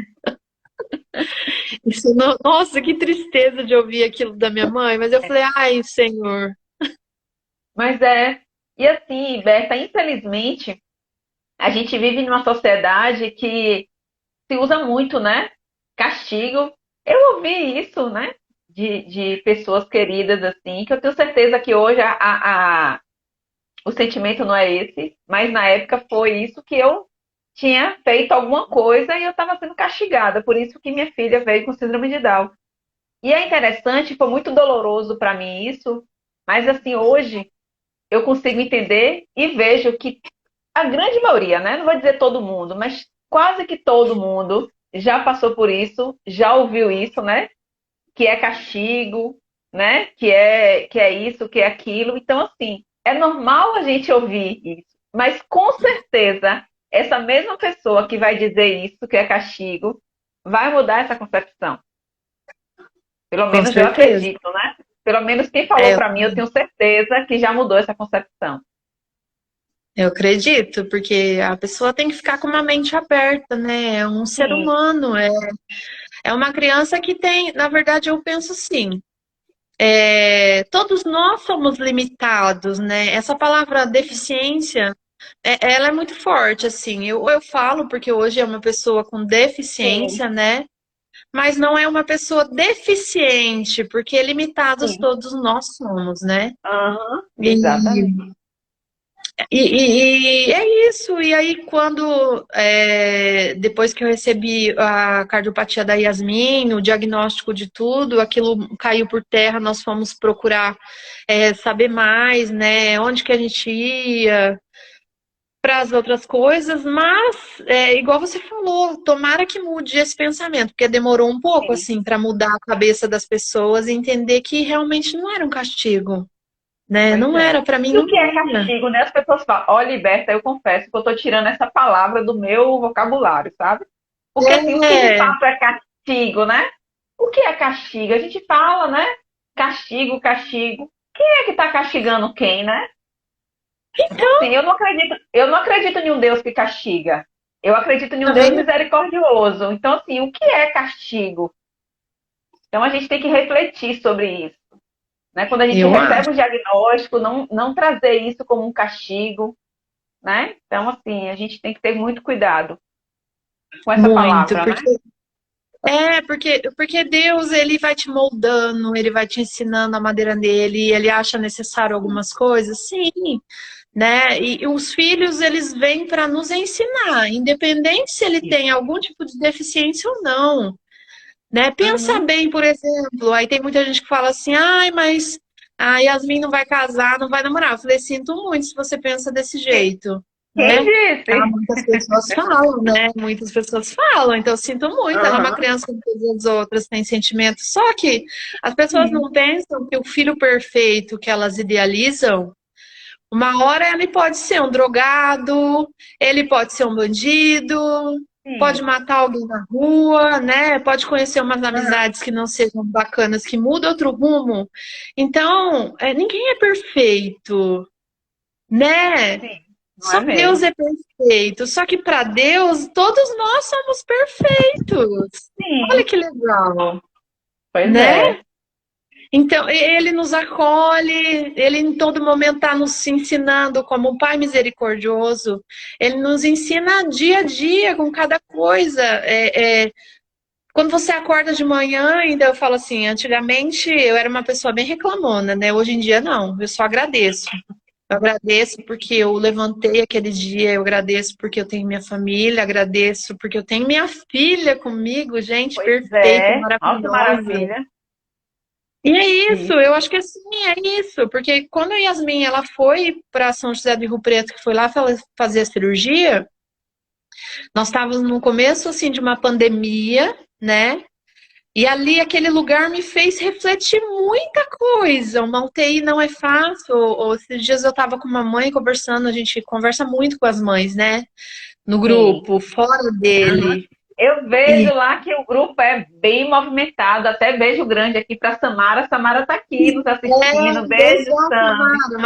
Nossa, que tristeza de ouvir aquilo da minha mãe. Mas eu falei, ai, Senhor.
Mas é. E assim, Berta, infelizmente, a gente vive numa sociedade que se usa muito, né? Castigo. Eu ouvi isso, né? de pessoas queridas, assim, que eu tenho certeza que hoje o sentimento não é esse, mas na época foi isso que eu tinha feito alguma coisa e eu estava sendo castigada, por isso que minha filha veio com síndrome de Down. E é interessante, foi muito doloroso para mim isso, mas assim, hoje eu consigo entender e vejo que a grande maioria, né? Não vou dizer todo mundo, mas quase que todo mundo já passou por isso, já ouviu isso, né? Que é castigo, né? Que é isso, que é aquilo. Então, assim, é normal a gente ouvir isso, mas com certeza essa mesma pessoa que vai dizer isso, que é castigo, vai mudar essa concepção. Pelo
Com
menos eu
certeza.
acredito, né? Pelo menos quem falou
É,
para mim, eu tenho certeza que já mudou essa concepção.
eu acredito, porque a pessoa tem que ficar com uma mente aberta, né? É um ser
Sim,
humano, é uma criança que tem, na verdade, eu penso assim, todos nós somos limitados, né? Essa palavra deficiência, ela é muito forte, assim. Eu falo porque hoje é uma pessoa com
sim,
deficiência, né? Mas não é uma pessoa deficiente, porque limitados
sim.
todos nós somos, né?
Aham, exatamente.
E e é isso. E aí, depois que eu recebi a cardiopatia da Yasmin, o diagnóstico de tudo, aquilo caiu por terra, nós fomos procurar saber mais, né? Onde que a gente ia para as outras coisas, mas, igual você falou, tomara que mude esse pensamento, porque demorou um pouco,
Sim.
assim, para mudar a cabeça das pessoas e entender que realmente não era um castigo, né?
Pois
Não
é.
era, para mim
E o
não
que é
era.
castigo, né? As pessoas falam, ó, liberta, eu confesso que eu tô tirando essa palavra do meu vocabulário, sabe? Porque assim, o que de
É,
fato é castigo, né? O que é castigo? A gente fala, né? Castigo, castigo. Quem é que tá castigando quem, né? Então, assim, eu não acredito em um Deus que castiga. Eu acredito em um Deus
também
misericordioso. Então, assim, o que é castigo? Então, a gente tem que refletir sobre isso. Né? Quando a gente
eu
recebe
acho
o diagnóstico, não trazer isso como um castigo, né? Então, assim, a gente tem que ter muito cuidado com essa
muito,
palavra, né?
porque Deus ele vai te moldando, ele vai te ensinando a maneira dele, ele acha necessário algumas coisas, sim, né? E os filhos eles vêm para nos ensinar, independente se ele
Isso.
tem algum tipo de deficiência ou não, né? Pensa
Uhum.
bem, por exemplo, aí tem muita gente que fala assim, ai, mas a Yasmin não vai casar, não vai namorar. Eu falei, sinto muito se você pensa desse
Quem,
jeito,
quem
né? Ah,
disse?
muitas pessoas falam, né? Muitas pessoas falam, então eu sinto muito. Ela é uma
Uhum.
criança como todas as outras, tem sentimentos. Só que as pessoas
Sim.
não pensam que o filho perfeito que elas idealizam, uma hora ele pode ser um drogado, ele pode ser um bandido, pode
Sim.
matar alguém na rua, né? Pode conhecer umas
Uhum.
amizades que não sejam bacanas, que mudam outro rumo. Então, ninguém é perfeito, né?
Sim. Não
Só
é
Deus
mesmo?
é perfeito. Só que para Deus, todos nós somos perfeitos. Olha
Sim.
que legal,
Pois
né?
é.
Então, ele nos acolhe, ele em todo momento está nos ensinando como um Pai misericordioso. Ele nos ensina dia a dia com cada coisa. Quando você acorda de manhã, ainda eu falo assim, antigamente eu era uma pessoa bem reclamona, né? Hoje em dia não, eu só agradeço. Eu agradeço porque eu levantei aquele dia, eu agradeço porque eu tenho minha família, agradeço porque eu tenho minha filha comigo, gente
Pois
perfeita,
é. Nossa,
maravilhosa.
maravilha.
E é isso,
Isso.
eu acho que assim, é isso, porque quando a Yasmin ela foi para São José do Rio Preto, que foi lá fazer a cirurgia, nós estávamos no começo assim de uma pandemia, né? E ali aquele lugar me fez refletir muita coisa. Uma UTI não é fácil. Esses dias eu estava com uma mãe conversando, a gente conversa muito com as mães, né? No
Sim.
grupo, fora
Uhum.
dele.
Eu vejo
E
lá que o grupo é bem movimentado. Até beijo grande aqui para Samara. Samara está aqui nos assistindo. Beijo,
beijão,
Sam.
Samara,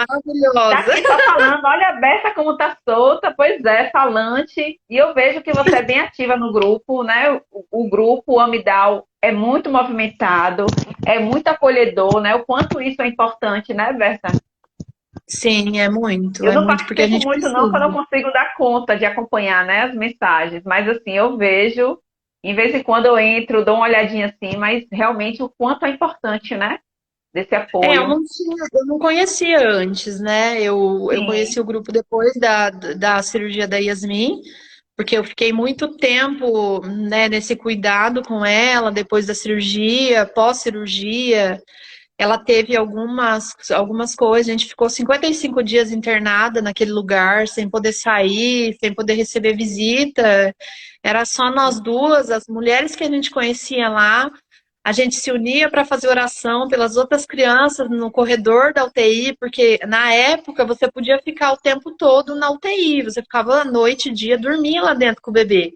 Tá
maravilhosa.
aqui só falando, olha a Bessa como tá solta, pois é, falante. E eu vejo que você é bem ativa no grupo, né? O grupo, o Amidal, é muito movimentado, é muito acolhedor, né? O quanto isso é importante, né, Bessa?
Sim,
Eu
é
não
muito, porque a
participo
gente
muito, não, que eu não
precisa.
consigo dar conta de acompanhar, né, as mensagens. Mas assim, eu vejo. Em vez em quando eu entro, dou uma olhadinha assim, mas realmente o quanto é importante, né? Desse
Eu
apoio.
não eu não conhecia antes, né? Eu conheci
Sim,
o grupo depois da cirurgia da Yasmin, porque eu fiquei muito tempo, né, nesse cuidado com ela, depois da cirurgia, pós-cirurgia. Ela teve algumas coisas, a gente ficou 55 dias internada naquele lugar, sem poder sair, sem poder receber visita. Era só nós duas, as mulheres que a gente conhecia lá. A gente se unia para fazer oração pelas outras crianças no corredor da UTI, porque na época você podia ficar o tempo todo na UTI, você ficava noite e dia, dormia lá dentro com o bebê.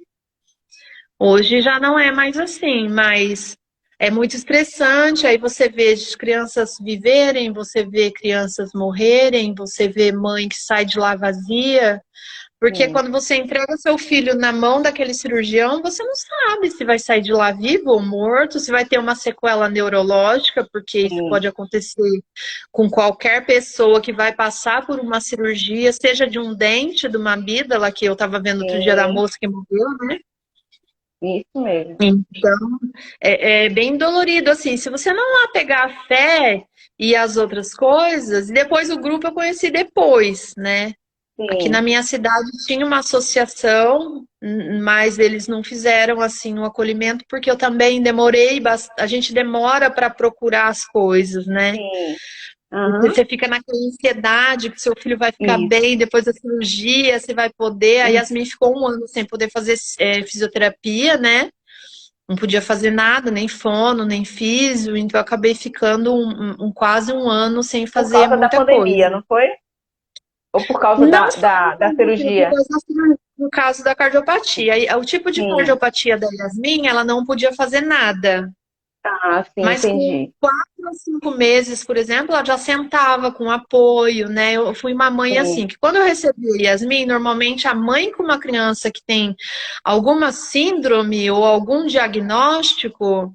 Hoje já não é mais assim, mas é muito estressante. Aí você vê as crianças viverem, você vê crianças morrerem, você vê mãe que sai de lá vazia. Porque
sim,
quando você entrega seu filho na mão daquele cirurgião, você não sabe se vai sair de lá vivo ou morto, se vai ter uma sequela neurológica, porque isso
sim.
pode acontecer com qualquer pessoa que vai passar por uma cirurgia, seja de um dente, de uma amígdala, que eu estava vendo outro dia da
Sim,
moça que morreu, né?
isso mesmo.
Então, é bem dolorido, assim, se você não apegar a fé e as outras coisas, e depois o grupo eu conheci depois, né? Aqui na
Sim,
minha cidade tinha uma associação, mas eles não fizeram assim o acolhimento, porque eu também demorei, a gente demora para procurar as coisas, né?
sim.
Porque
Aham,
você fica naquela ansiedade que seu filho vai ficar
isso,
bem depois da cirurgia, se vai poder. A
isso.
Yasmin ficou um ano sem poder fazer fisioterapia, né? Não podia fazer nada, nem fono, nem físio, então eu acabei ficando quase um ano sem
Por
fazer
causa da
muita
pandemia,
coisa.
não foi? Ou por causa
Não só
da
por
cirurgia?
causa no caso da cardiopatia. O tipo de
Sim.
cardiopatia da Yasmin, ela não podia fazer nada.
Ah, sim,
Mas com
entendi.
4 ou 5 meses, por exemplo, ela já sentava com apoio, né? Eu fui uma mãe
Sim,
assim, que quando eu recebi a Yasmin, normalmente a mãe com uma criança que tem alguma síndrome ou algum diagnóstico,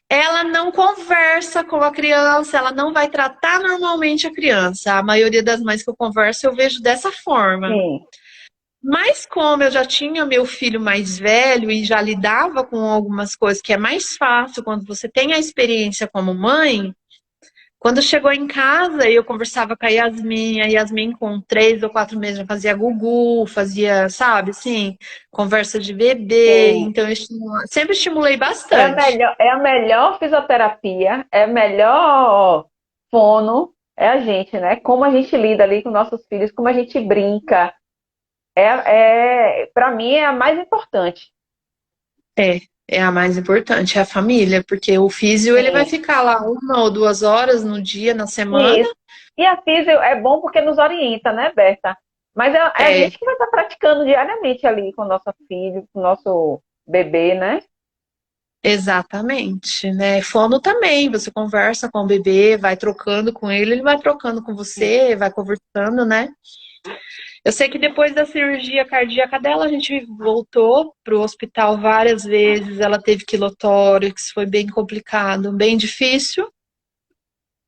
ela não conversa com a criança, ela não vai tratar normalmente a criança. A maioria das mães que eu converso, eu vejo dessa forma.
sim,
Mas como eu já tinha meu filho mais velho e já lidava com algumas coisas que é mais fácil quando você tem a experiência como mãe, quando chegou em casa eu conversava com a Yasmin com 3 ou 4 meses já fazia gugu, fazia, sabe, assim, conversa de bebê,
sim.
então eu sempre estimulei bastante.
É a melhor fisioterapia, é a melhor fono, é a gente, né? Como a gente lida ali com nossos filhos, como a gente brinca. Para mim, é a mais importante.
É, é a mais importante, é a família, porque o físio ele vai
Sim,
ficar lá 1 ou 2 horas no dia, na semana.
isso. E a físio é bom porque nos orienta, né, Berta? Mas é a
É,
gente que vai estar praticando diariamente ali com o nosso filho, com o nosso bebê, né?
exatamente, né? Fono também, você conversa com o bebê, vai trocando com ele, ele vai trocando com você, vai conversando, né? Eu sei que depois da cirurgia cardíaca dela, a gente voltou para o hospital várias vezes, ela teve quilotórax, foi bem complicado, bem difícil,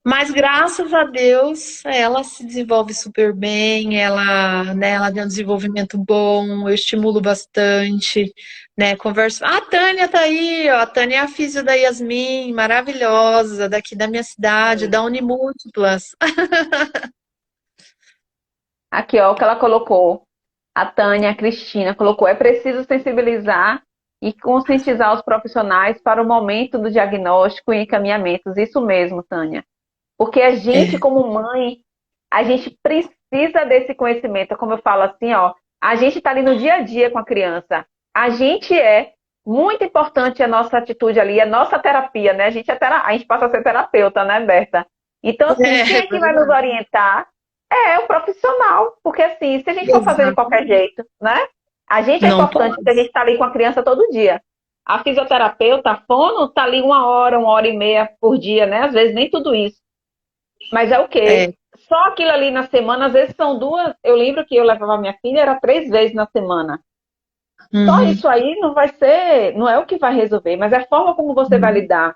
mas graças a Deus ela se desenvolve super bem, ela tem um desenvolvimento bom, eu estimulo bastante, né? Converso. A Tânia tá aí, ó, a Tânia é a físio da Yasmin, maravilhosa, daqui da minha cidade, da Unimúltiplas.
Aqui, ó, o que ela colocou. A Tânia, a Cristina colocou: é preciso sensibilizar e conscientizar os profissionais para o momento do diagnóstico e encaminhamentos. Isso mesmo, Tânia. Porque a gente,
É,
como mãe, a gente precisa desse conhecimento. Como eu falo assim, ó, a gente está ali no dia a dia com a criança. A gente é muito importante a nossa atitude ali, a nossa terapia, né? A gente passa a ser terapeuta, né, Berta? Então, assim, quem
é
é que vai nos
verdade.
orientar? É o profissional. Porque, assim, se a gente for fazer de qualquer
Exatamente.
jeito, né? A gente é
Não
importante porque a
pode.
gente está ali com a criança todo dia. A fisioterapeuta, a fono, está ali 1 hora, 1 hora e meia por dia, né? Às vezes nem tudo isso. Mas é o quê?
É.
Só aquilo ali na semana, às vezes são duas. Eu lembro que eu levava minha filha, era 3 vezes na semana. Só
Uhum.
isso aí não vai ser, não é o que vai resolver, mas é a forma como você vai lidar.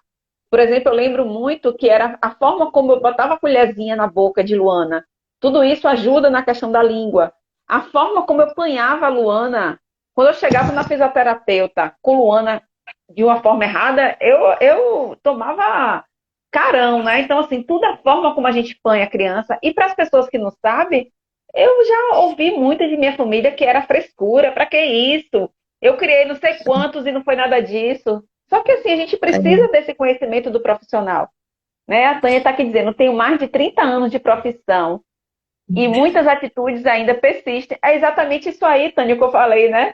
Por exemplo, eu lembro muito que era a forma como eu botava a colherzinha na boca de Luana. Tudo isso ajuda na questão da língua. A forma como eu apanhava a Luana. Quando eu chegava na fisioterapeuta com Luana de uma forma errada, eu tomava carão, né? Então, assim, tudo a forma como a gente põe a criança. E para as pessoas que não sabem, eu já ouvi muito de minha família que era frescura, para que isso? Eu criei não sei quantos e não foi nada disso. Só que, assim, a gente precisa desse conhecimento do profissional, né? A Tânia está aqui dizendo, eu tenho mais de 30 anos de profissão e muitas atitudes ainda persistem. É exatamente isso aí, Tânia, que eu falei, né?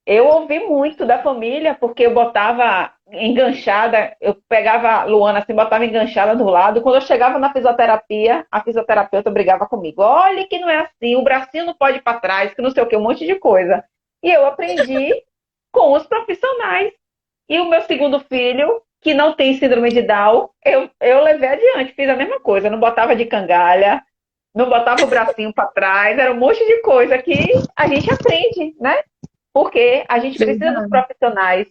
Eu ouvi muito da família, porque eu botava enganchada, eu pegava a Luana assim, botava enganchada do lado. Quando eu chegava na fisioterapia, a fisioterapeuta brigava comigo. Olha que não é assim, o bracinho não pode ir para trás, que não sei o que, um monte de coisa. E eu aprendi com os profissionais. E o meu segundo filho, que não tem síndrome de Down, eu levei adiante, fiz a mesma coisa. Não botava de cangalha, não botava o bracinho para trás, era um monte de coisa que a gente aprende, né? Porque a gente precisa dos
Verdade.
profissionais,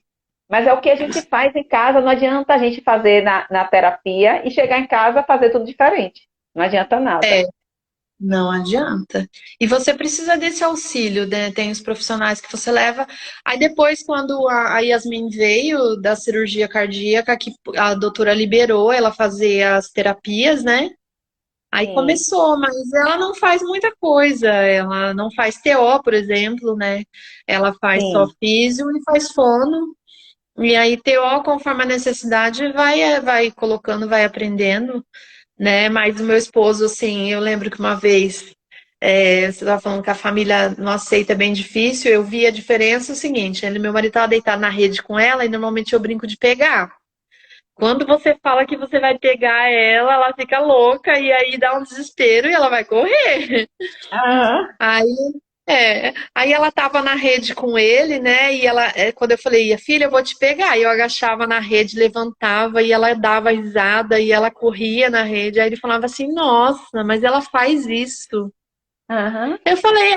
mas é o que a gente faz em casa, não adianta a gente fazer na terapia e chegar em casa fazer tudo diferente. Não adianta nada.
É, não adianta. E você precisa desse auxílio, né? Tem os profissionais que você leva. Aí depois, quando a Yasmin veio da cirurgia cardíaca, que a doutora liberou ela fazer as terapias, né? Aí
Sim,
começou, mas ela não faz muita coisa. Ela não faz TO, por exemplo, né? Ela faz só
sim,
físio e faz fono. E aí, TO, conforme a necessidade, vai colocando, vai aprendendo, né? Mas o meu esposo, assim, eu lembro que uma vez, você estava falando que a família não aceita, é bem difícil. Eu vi a diferença, é o seguinte, meu marido estava deitado na rede com ela e normalmente eu brinco de pegar. Quando você fala que você vai pegar ela, ela fica louca e aí dá um desespero e ela vai correr.
aham,
Aí, aí ela tava na rede com ele, né? E ela, quando eu falei, filha, eu vou te pegar. E eu agachava na rede, levantava e ela dava risada e ela corria na rede. Aí ele falava assim, nossa, mas ela faz isso.
aham,
Eu falei,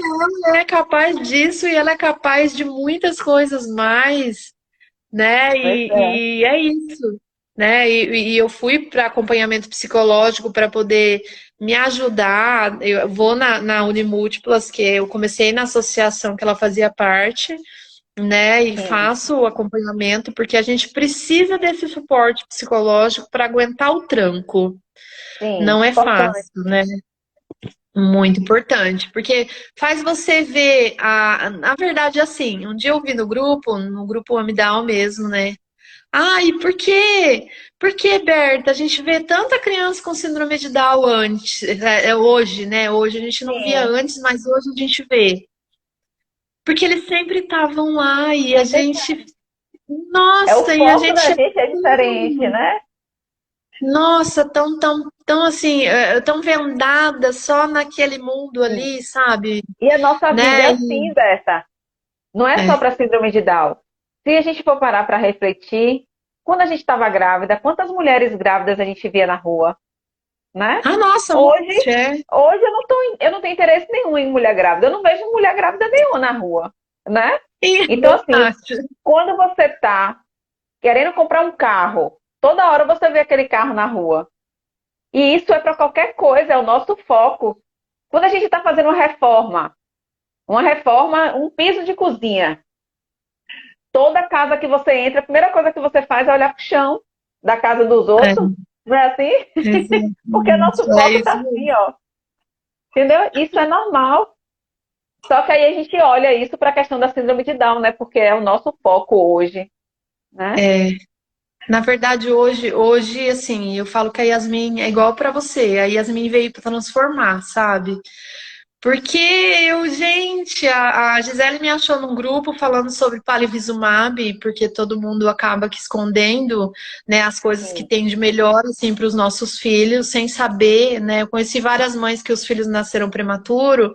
ela é capaz disso e ela é capaz de muitas coisas mais, né?
pois é,
E é isso, né? E eu fui para acompanhamento psicológico para poder me ajudar. Eu vou na Unimúltiplas, que eu comecei na associação que ela fazia parte, né? E
sim,
faço o acompanhamento porque a gente precisa desse suporte psicológico para aguentar o tranco.
sim,
Não é
importante,
fácil, né? Muito importante, porque faz você ver na verdade, assim, um dia eu vi no grupo Amidown mesmo, né? Ah, e por quê? Por que, Berta? A gente vê tanta criança com síndrome de Down antes, hoje, né? Hoje a gente não via
sim,
antes, mas hoje a gente vê. Porque eles sempre estavam lá e a
sempre
gente,
é o
nossa, e a
foco da
gente,
gente é diferente, né?
nossa, tão assim, tão vendada só naquele mundo
Sim.
ali, sabe?
E a nossa vida é
Né?
assim, Berta. Não é só
É.
para síndrome de Down. Se a gente for parar para refletir, quando a gente estava grávida, quantas mulheres grávidas a gente via na rua, né?
Ah, nossa, um
Hoje,
monte, é.
hoje eu não tenho interesse nenhum em mulher grávida. Eu não vejo mulher grávida nenhuma na rua, né?
É
Então, assim,
verdade.
quando você tá querendo comprar um carro, toda hora você vê aquele carro na rua. E isso é para qualquer coisa, é o nosso foco. Quando a gente está fazendo uma reforma, um piso de cozinha, toda casa que você entra, a primeira coisa que você faz é olhar para o chão da casa dos
É,
outros. Não é assim? Porque o
exatamente.
nosso
É
foco
isso
está
mesmo.
assim, ó. Entendeu? Isso é normal. Só que aí a gente olha isso para a questão da síndrome de Down, né? Porque é o nosso foco hoje, né?
É, na verdade, hoje, assim, eu falo que a Yasmin é igual pra você. A Yasmin veio pra transformar, sabe? Porque gente, a Gisele me achou num grupo falando sobre Palivizumab, porque todo mundo acaba que escondendo, né, as coisas que
Sim,
tem de melhor, assim, para os nossos filhos, sem saber, né? Eu conheci várias mães que os filhos nasceram prematuro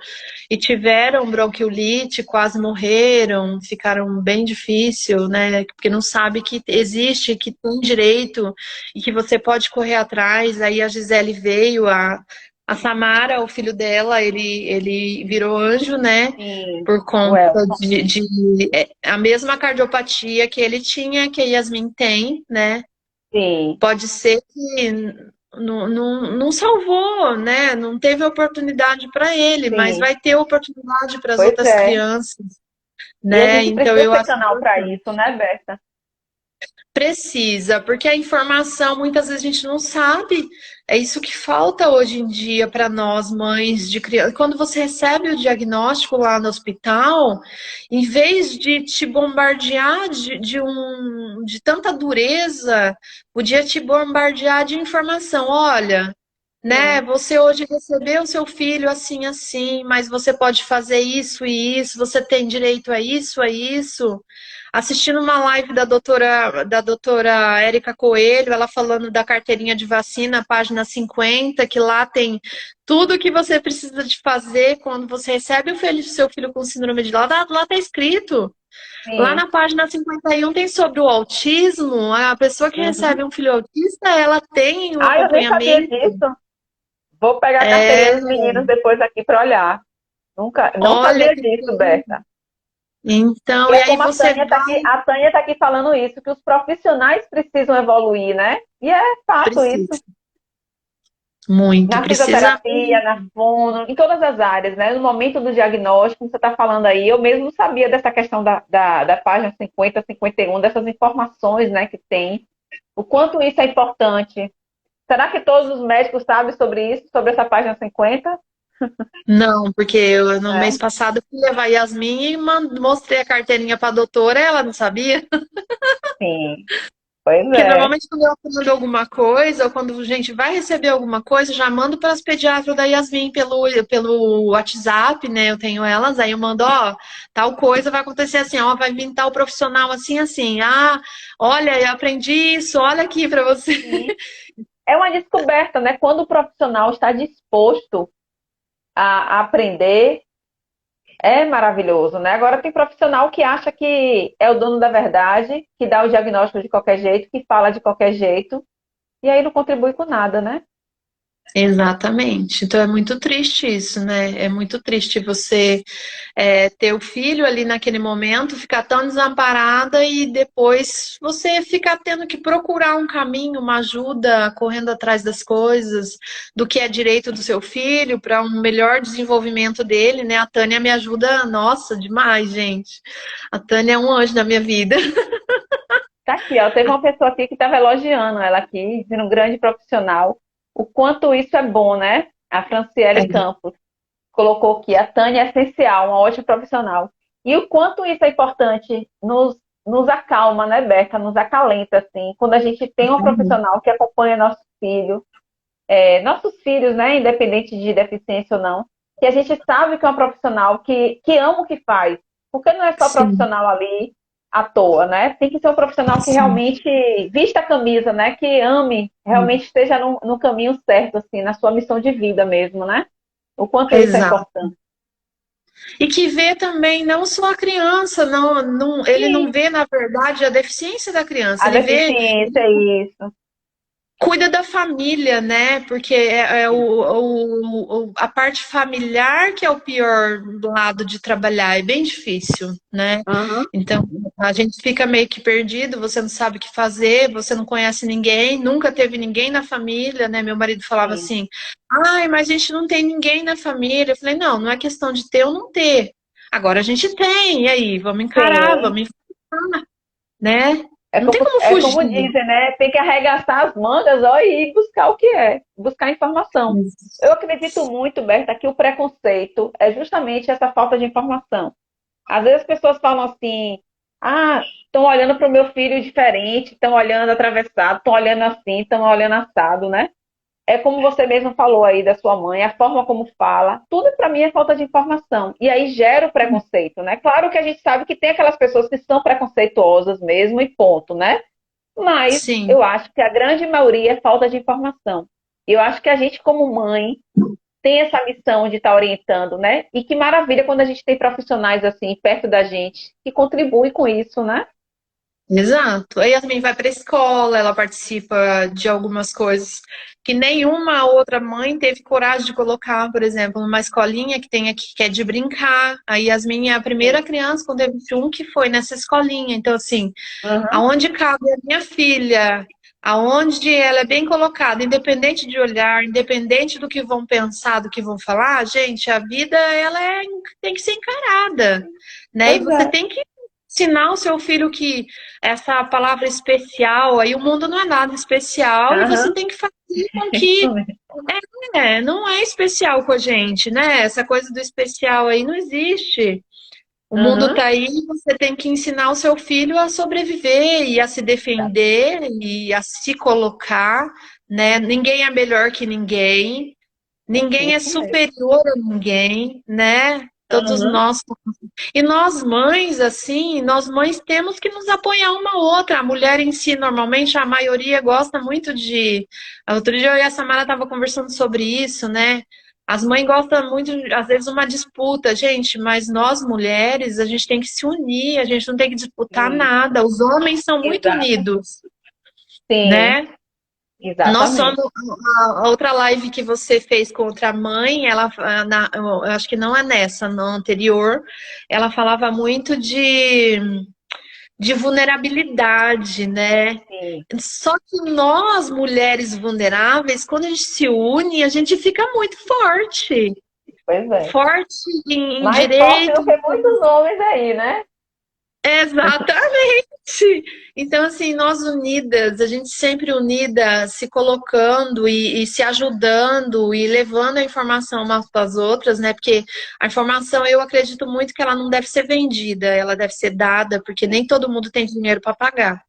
e tiveram bronquiolite, quase morreram, ficaram bem difícil, né? Porque não sabe que existe, que tem direito e que você pode correr atrás. Aí a Gisele veio, a Samara, o filho dela, ele virou anjo, né?
sim.
Por
O
conta
Elton.
de a mesma cardiopatia que ele tinha, que a Yasmin tem, né?
Sim,
Pode ser que não salvou, né? Não teve oportunidade para ele, mas
sim.
vai ter oportunidade para as
Pois
outras
é.
crianças.
E a
né?
gente
Então
precisa
eu
ter
acho
canal para
importante.
isso, né, Berta?
Precisa, porque a informação muitas vezes a gente não sabe. É isso que falta hoje em dia para nós, mães de criança. Quando você recebe o diagnóstico lá no hospital, em vez de te bombardear de tanta dureza, podia te bombardear de informação. Olha, né?
Sim.
Você hoje recebeu o seu filho assim, assim, mas você pode fazer isso e isso, você tem direito a isso, a isso. Assistindo uma live da doutora Érica Coelho, ela falando da carteirinha de vacina, página 50, que lá tem tudo que você precisa de fazer quando você recebe seu filho com síndrome de Down. Lá tá escrito. Lá
Sim.
na página 51 tem sobre o autismo. A pessoa que
Uhum.
recebe um filho autista, ela tem um
Ah, eu nem sabia
acompanhamento.
disso. Vou pegar a carteirinha
É,
dos meninos depois aqui para olhar. Nunca, não
olha
sabia
que
disso,
coisa.
Berta.
Então,
E
e
é
aí
como
você
A Tânia tá aqui falando isso, que os profissionais precisam evoluir, né? E é fato isso.
precisa muito,
Na
precisa.
fisioterapia, na fono, em todas as áreas, né? No momento do diagnóstico, você está falando aí, eu mesmo não sabia dessa questão da página 50, 51, dessas informações, né, que tem. O quanto isso é importante. Será que todos os médicos sabem sobre isso, sobre essa página 50?
Não, porque eu, no mês
Né?
passado eu fui levar a Yasmin e mostrei a carteirinha para a doutora, ela não sabia.
Sim, pois
Porque
é.
normalmente quando eu aprendo alguma coisa, ou quando a gente vai receber alguma coisa, já mando para as pediatras da Yasmin pelo WhatsApp, né? Eu tenho elas, aí eu mando, ó, tal coisa vai acontecer assim, ó, vai vir tal profissional assim, assim. Ah, olha, eu aprendi isso, olha aqui para você.
Sim. É uma descoberta, né? Quando o profissional está disposto a aprender, é maravilhoso, né? Agora tem profissional que acha que é o dono da verdade, que dá o diagnóstico de qualquer jeito, que fala de qualquer jeito, e aí não contribui com nada, né?
Exatamente. Então é muito triste isso, né? É muito triste você ter o filho ali naquele momento, ficar tão desamparada e depois você ficar tendo que procurar um caminho, uma ajuda, correndo atrás das coisas, do que é direito do seu filho, para um melhor desenvolvimento dele, né? A Tânia me ajuda, nossa, demais, gente. A Tânia é um anjo na minha vida.
Tá aqui, ó. Teve uma pessoa aqui que estava elogiando ela aqui, dizendo um grande profissional. O quanto isso é bom, né? A Franciele Campos colocou aqui, a Tânia é essencial, uma ótima profissional. E o quanto isso é importante, nos acalma, né, Beca? Nos acalenta, assim, quando a gente tem uma profissional que acompanha nosso filho, nossos filhos, né, independente de deficiência ou não, que a gente sabe que é uma profissional que ama o que faz, porque não é só
Sim,
profissional ali à toa, né? Tem que ser um profissional que
sim.
realmente vista a camisa, né? Que ame, realmente esteja no caminho certo, assim, na sua missão de vida mesmo, né? O quanto isso é
Exato.
importante.
E que vê também não só a criança, ele não
Sim,
vê, na verdade, a deficiência da criança,
a
ele vê,
deficiência é isso.
cuida da família, né? Porque a parte familiar que é o pior do lado de trabalhar, é bem difícil, né?
Uhum,
Então, a gente fica meio que perdido, você não sabe o que fazer, você não conhece ninguém, nunca teve ninguém na família, né? Meu marido falava
sim,
assim: ai, mas a gente não tem ninguém na família. Eu falei: não, não é questão de ter ou não ter. Agora a gente tem, e aí? Vamos encarar,
sim.
vamos enfrentar, né? Não tem como
É
fugir.
como dizem, né? Tem que arregaçar as mangas, ó, e ir buscar o que é, buscar informação. Eu acredito muito, Berta, que o preconceito é justamente essa falta de informação. Às vezes as pessoas falam assim: ah, estão olhando para o meu filho diferente, estão olhando atravessado, estão olhando assim, estão olhando assado, né? É como você mesmo falou aí da sua mãe, a forma como fala, tudo para mim é falta de informação. E aí gera o preconceito, né? Claro que a gente sabe que tem aquelas pessoas que são preconceituosas mesmo e ponto, né? Mas
Sim.
eu acho que a grande maioria é falta de informação. E eu acho que a gente, como mãe, tem essa missão de estar orientando, né? E que maravilha quando a gente tem profissionais assim perto da gente que contribuem com isso, né?
Exato. A Yasmin vai para a escola, ela participa de algumas coisas que nenhuma outra mãe teve coragem de colocar, por exemplo, numa escolinha que tem aqui, que é de brincar. A Yasmin é a primeira criança com DV1 que foi nessa escolinha. Então, assim,
Uhum.
aonde cabe a minha filha, aonde ela é bem colocada, independente de olhar, independente do que vão pensar, do que vão falar, gente, a vida tem que ser encarada, né? E
Pois
você
é.
tem que ensinar o seu filho que essa palavra especial, aí o mundo não é nada especial e você
Aham.
tem que fazer com
Isso
que
mesmo.
não é especial com a gente, né? Essa coisa do especial aí não existe. O mundo
Aham.
tá aí, você tem que ensinar o seu filho a sobreviver e a se defender e a se colocar, né? Ninguém é melhor que ninguém, ninguém é
Isso mesmo.
superior a ninguém, né? Todos
Aham.
nós. E nós mães, assim, nós mães temos que nos apoiar uma a outra. A mulher em si, normalmente, a maioria gosta muito de. Outro dia eu e a Samara estava conversando sobre isso, né? As mães gostam muito, às vezes, uma disputa, gente, mas nós mulheres, a gente tem que se unir, a gente não tem que disputar
Isso.
nada. Os homens são muito
Exato.
unidos,
Sim,
né? Nós somos
exatamente.
a outra live que você fez com outra mãe, eu acho que não é nessa, no anterior, ela falava muito de vulnerabilidade, né?
Sim.
Só que nós, mulheres vulneráveis, quando a gente se une, a gente fica muito forte.
Pois é.
Forte em
Mais forte
direito.
do que muitos homens aí, né?
Exatamente. Então, assim, nós unidas, a gente sempre unida, se colocando e se ajudando e levando a informação umas para as outras, né? Porque a informação, eu acredito muito que ela não deve ser vendida, ela deve ser dada, porque nem todo mundo tem dinheiro para pagar,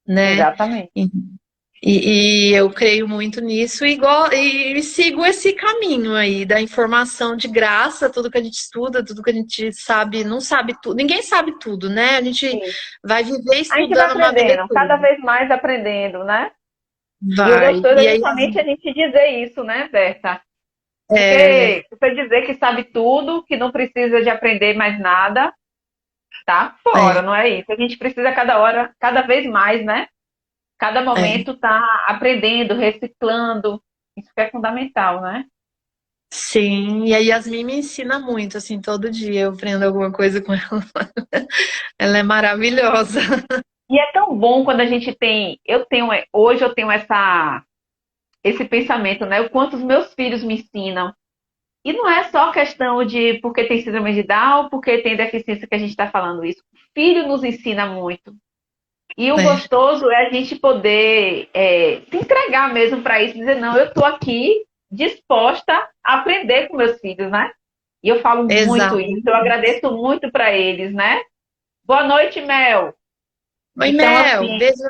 né?
Exatamente.
E eu creio muito nisso e sigo esse caminho aí da informação de graça, tudo que a gente estuda, tudo que a gente sabe, não sabe tudo, ninguém sabe tudo, né? A gente
Sim.
vai viver
A gente vai
estudando uma vida
aprendendo,
toda.
cada vez mais aprendendo, né? E o
Vai.
gostoso
E
é
aí,
justamente a gente dizer isso, né, Berta?
é,
Porque você dizer que sabe tudo, que não precisa de aprender mais nada, tá
é,
fora, não é isso? A gente precisa cada hora, cada vez mais, né? Cada
é.
momento tá aprendendo, reciclando. Isso que é fundamental, né?
Sim, e a Yasmin me ensina muito, assim, todo dia eu aprendo alguma coisa com ela. Ela é maravilhosa.
E é tão bom quando a gente tem, hoje eu tenho esse pensamento, né? O quanto os meus filhos me ensinam. E não é só questão de porque tem síndrome de Down, porque tem deficiência que a gente está falando isso. O filho nos ensina muito. E o
É,
gostoso é a gente poder se entregar mesmo para isso, dizer, não, eu estou aqui disposta a aprender com meus filhos, né? E eu falo muito
exato.
isso, eu agradeço muito para eles, né? Boa noite, Mel.
Oi,
Então,
Mel,
assim,
beijo.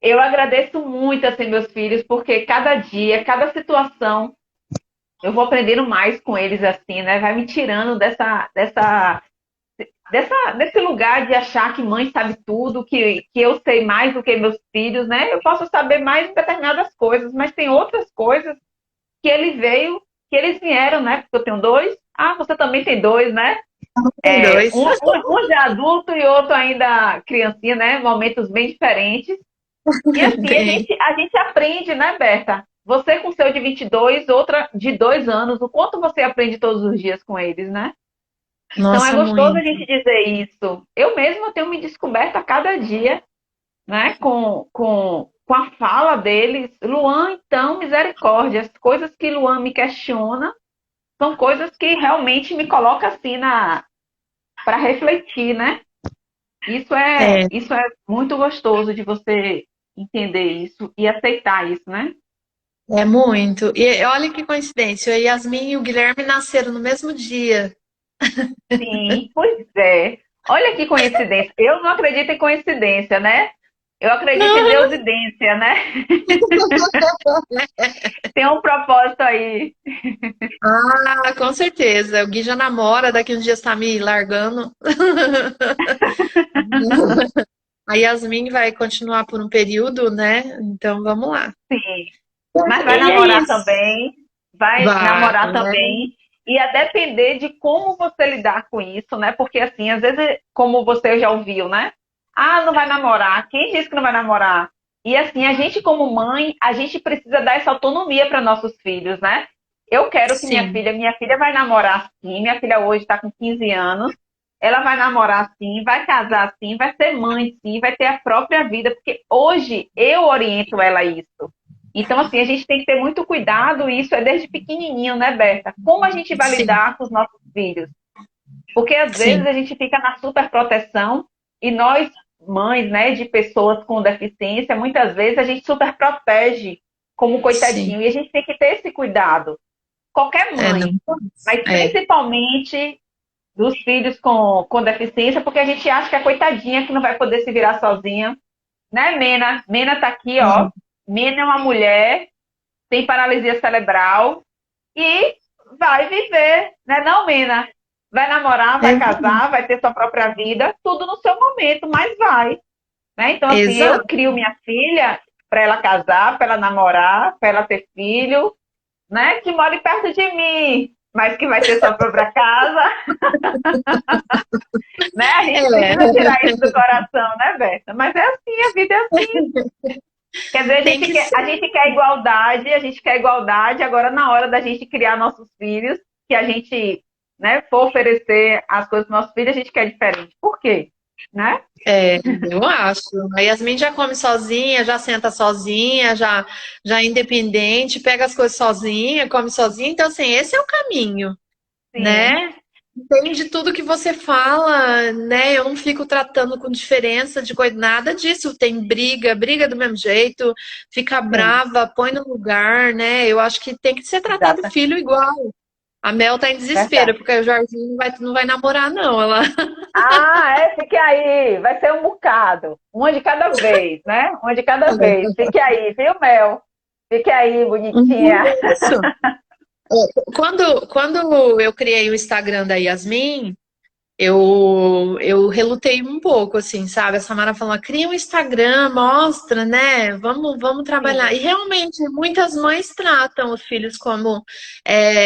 eu agradeço muito, assim, meus filhos, porque cada dia, cada situação, eu vou aprendendo mais com eles, assim, né? Vai me tirando desse lugar de achar que mãe sabe tudo, que eu sei mais do que meus filhos, né? Eu posso saber mais em determinadas coisas, mas tem outras coisas que eles vieram, né? Porque eu tenho dois. Ah, você também tem dois, né?
Tem dois.
Um já adulto e outro ainda criancinha, né? Momentos bem diferentes. E assim,
Tem.
a gente aprende, né, Berta? Você com seu de 22, outra de 2 anos, o quanto você aprende todos os dias com eles, né? Então é
Nossa,
gostoso a
muito.
gente dizer isso. Eu mesma tenho me descoberto a cada dia, né, com a fala deles. Luan, então, misericórdia. As coisas que Luan me questiona são coisas que realmente me colocam assim para refletir, né?
É,
Isso é muito gostoso de você entender isso e aceitar isso, né?
é muito. E olha que coincidência, a Yasmin e o Guilherme nasceram no mesmo dia.
Sim, pois é. Olha que coincidência. Eu não acredito em coincidência, né? Eu acredito em
Não.
deusidência, né? Tem um propósito aí.
Ah, com certeza. O Gui já namora, daqui uns dias tá me largando. A Yasmin vai continuar por um período, né? Então vamos lá.
Sim. Mas vai
E é
namorar
isso.
também. Vai
Vai,
namorar
né?
também. E a depender de como você lidar com isso, né? Porque assim, às vezes, como você já ouviu, né? Ah, não vai namorar. Quem disse que não vai namorar? E assim, a gente como mãe, a gente precisa dar essa autonomia para nossos filhos, né? Eu quero que
Sim,
minha filha vai namorar sim, minha filha hoje está com 15 anos, ela vai namorar sim, vai casar sim, vai ser mãe sim, vai ter a própria vida, porque hoje eu oriento ela a isso. Então, assim, a gente tem que ter muito cuidado, e isso é desde pequenininho, né, Berta? Como a gente vai
sim.
lidar com os nossos filhos? Porque às vezes
Sim,
a gente fica na superproteção e nós, mães, né, de pessoas com deficiência, muitas vezes a gente super protege como
sim.
coitadinho. E a gente tem que ter esse cuidado. Qualquer
É, não.
mãe, mas
É,
principalmente dos filhos com deficiência, porque a gente acha que é coitadinha que não vai poder se virar sozinha. Né, Mena? Mena tá aqui, ó.
hum,
Mena é uma mulher, tem paralisia cerebral e vai viver, né, não, Mena? Vai namorar, vai casar, vai ter sua própria vida, tudo no seu momento, mas vai. Né? Então, assim, eu
exato.
crio minha filha para ela casar, para ela namorar, para ela ter filho, né? Que more perto de mim, mas que vai ter sua própria casa, né? A gente
É,
precisa tirar isso do coração, né, Berta? Mas é assim, a vida é assim. Quer dizer,
tem que ser.
a gente quer igualdade, a gente quer igualdade, agora na hora da gente criar nossos filhos, que a gente, né, for oferecer as coisas para nossos filhos, a gente quer diferente. Por quê? Né?
É, eu acho. A Yasmin já come sozinha, já senta sozinha, já é independente, pega as coisas sozinha, come sozinha. Então, assim, esse é o caminho,
Sim,
né? Entende tudo que você fala, né? Eu não fico tratando com diferença de coisa, nada disso. Tem briga, briga do mesmo jeito, fica
sim,
brava, põe no lugar, né? Eu acho que tem que ser tratado
exata,
filho igual. A Mel tá em desespero,
verdade.
porque o Jorginho não vai namorar, não. Ela...
Ah, é, fique aí, vai ser um bocado, uma de cada vez, né? Uma de cada vez. Fique aí, viu, Mel? Fique aí, bonitinha.
Isso. Quando eu criei o Instagram da Yasmin, eu relutei um pouco, assim, sabe? A Samara falou, cria um Instagram, mostra, né? Vamos trabalhar.
Sim,
E realmente, muitas mães tratam os filhos como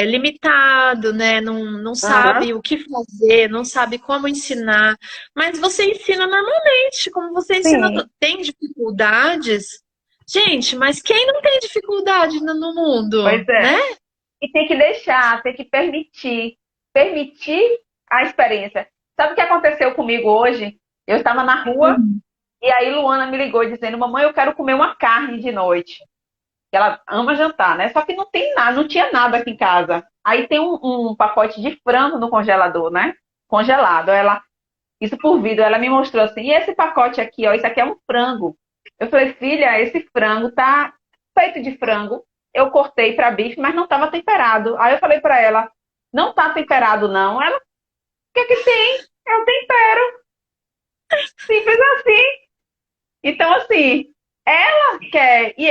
limitado, né? Não
aham,
sabe o que fazer, não sabe como ensinar. Mas você ensina normalmente, como você ensina.
sim,
Tem dificuldades? Gente, mas quem não tem dificuldade no mundo,
pois é.
né?
E tem que deixar, tem que permitir a experiência. Sabe o que aconteceu comigo hoje? Eu estava na rua
Hum.
e aí Luana me ligou dizendo: Mamãe, eu quero comer uma carne de noite. Que ela ama jantar, né? Só que não tem nada, não tinha nada aqui em casa. Aí tem um pacote de frango no congelador, né? Congelado. Ela, isso por vídeo, ela me mostrou assim: e esse pacote aqui, ó, isso aqui é um frango. Eu falei: filha, esse frango tá feito de frango. Eu cortei para bife, mas não estava temperado. Aí eu falei para ela: não tá temperado, não. Ela: o que é que tem? Eu tempero. Simples assim. Então, assim, ela quer. E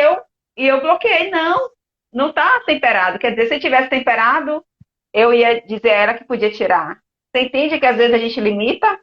eu bloqueei. Não, não tá temperado. Quer dizer, se tivesse temperado, eu ia dizer a ela que podia tirar. Você entende que às vezes a gente limita?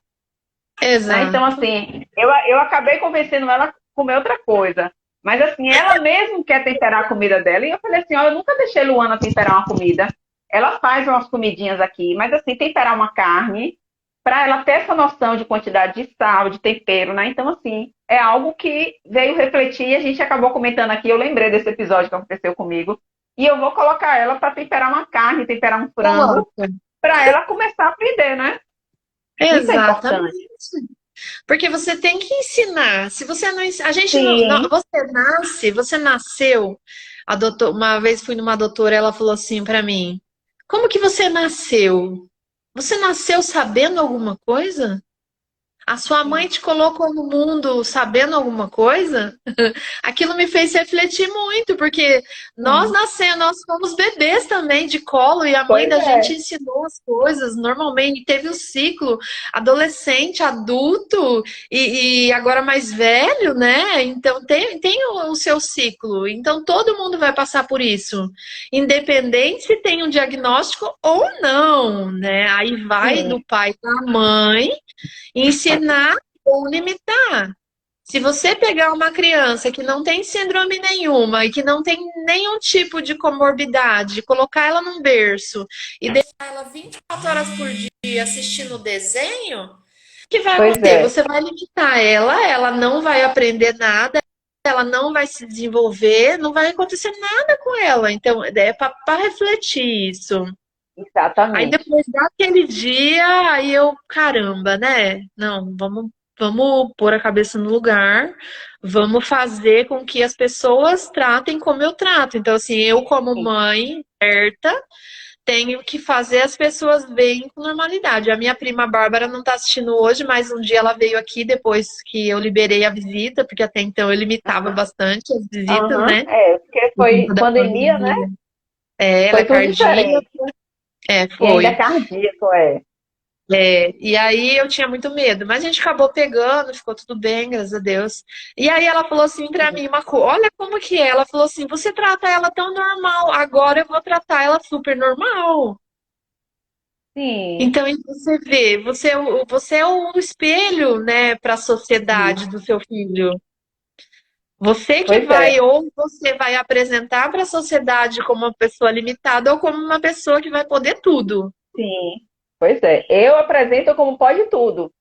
Né? Então,
Exato.
assim, eu acabei convencendo ela a comer outra coisa. Mas, assim, ela mesmo quer temperar a comida dela. E eu falei assim: ó, eu nunca deixei Luana temperar uma comida. Ela faz umas comidinhas aqui, mas, assim, temperar uma carne, para ela ter essa noção de quantidade de sal, de tempero, né? Então, assim, é algo que veio refletir e a gente acabou comentando aqui. Eu lembrei desse episódio que aconteceu comigo. E eu vou colocar ela para temperar uma carne, temperar um frango,
Coloca.
para ela começar a aprender, né? Isso é importante.
Exatamente. Porque você tem que ensinar. Se você não, a gente
Sim.
você nasceu. Uma vez fui numa doutora, ela falou assim pra mim: Como que você nasceu? Você nasceu sabendo alguma coisa? A sua mãe te colocou no mundo sabendo alguma coisa? Aquilo me fez refletir muito, porque nós
Sim.
nascemos, nós fomos bebês também de colo e a mãe
Pois
da gente
é,
ensinou as coisas. Normalmente teve o ciclo adolescente, adulto e agora mais velho, né? Então tem o seu ciclo. Então todo mundo vai passar por isso, independente se tem um diagnóstico ou não, né? Aí vai do
sim,
pai para a mãe ensinar ou limitar. Se você pegar uma criança que não tem síndrome nenhuma e que não tem nenhum tipo de comorbidade, colocar ela num berço e deixar ela 24 horas por dia assistindo desenho, o que vai
pois
acontecer?
é,
Você vai limitar ela não vai aprender nada, ela não vai se desenvolver, não vai acontecer nada com ela. Então, é para refletir isso. Aí
exatamente.
depois daquele dia, aí eu, caramba, né? Não, vamos pôr a cabeça no lugar, vamos fazer com que as pessoas tratem como eu trato. Então, assim, eu como
Sim,
mãe, certa, tenho que fazer as pessoas verem com normalidade. A minha prima Bárbara não está assistindo hoje, mas um dia ela veio aqui depois que eu liberei a visita, porque até então eu limitava
Aham,
bastante as visitas,
aham,
né?
porque
Por
foi
conta da
pandemia, né?
pandemia. É, ela
Foi
é
tudo
cardíaca,
diferente. E ainda
foi.
cardíaco, é.
E aí eu tinha muito medo, mas a gente acabou pegando, ficou tudo bem, graças a Deus. E aí ela falou assim pra mim, uma coisa, olha como que é. Ela falou assim, você trata ela tão normal, agora eu vou tratar ela super normal.
Sim,
Então aí você vê, você é o espelho, né, para a sociedade
isso.
do seu filho. Você que
Pois é,
vai, ou você vai apresentar para a sociedade como uma pessoa limitada, ou como uma pessoa que vai poder tudo.
sim. Pois é. Eu apresento como pode tudo.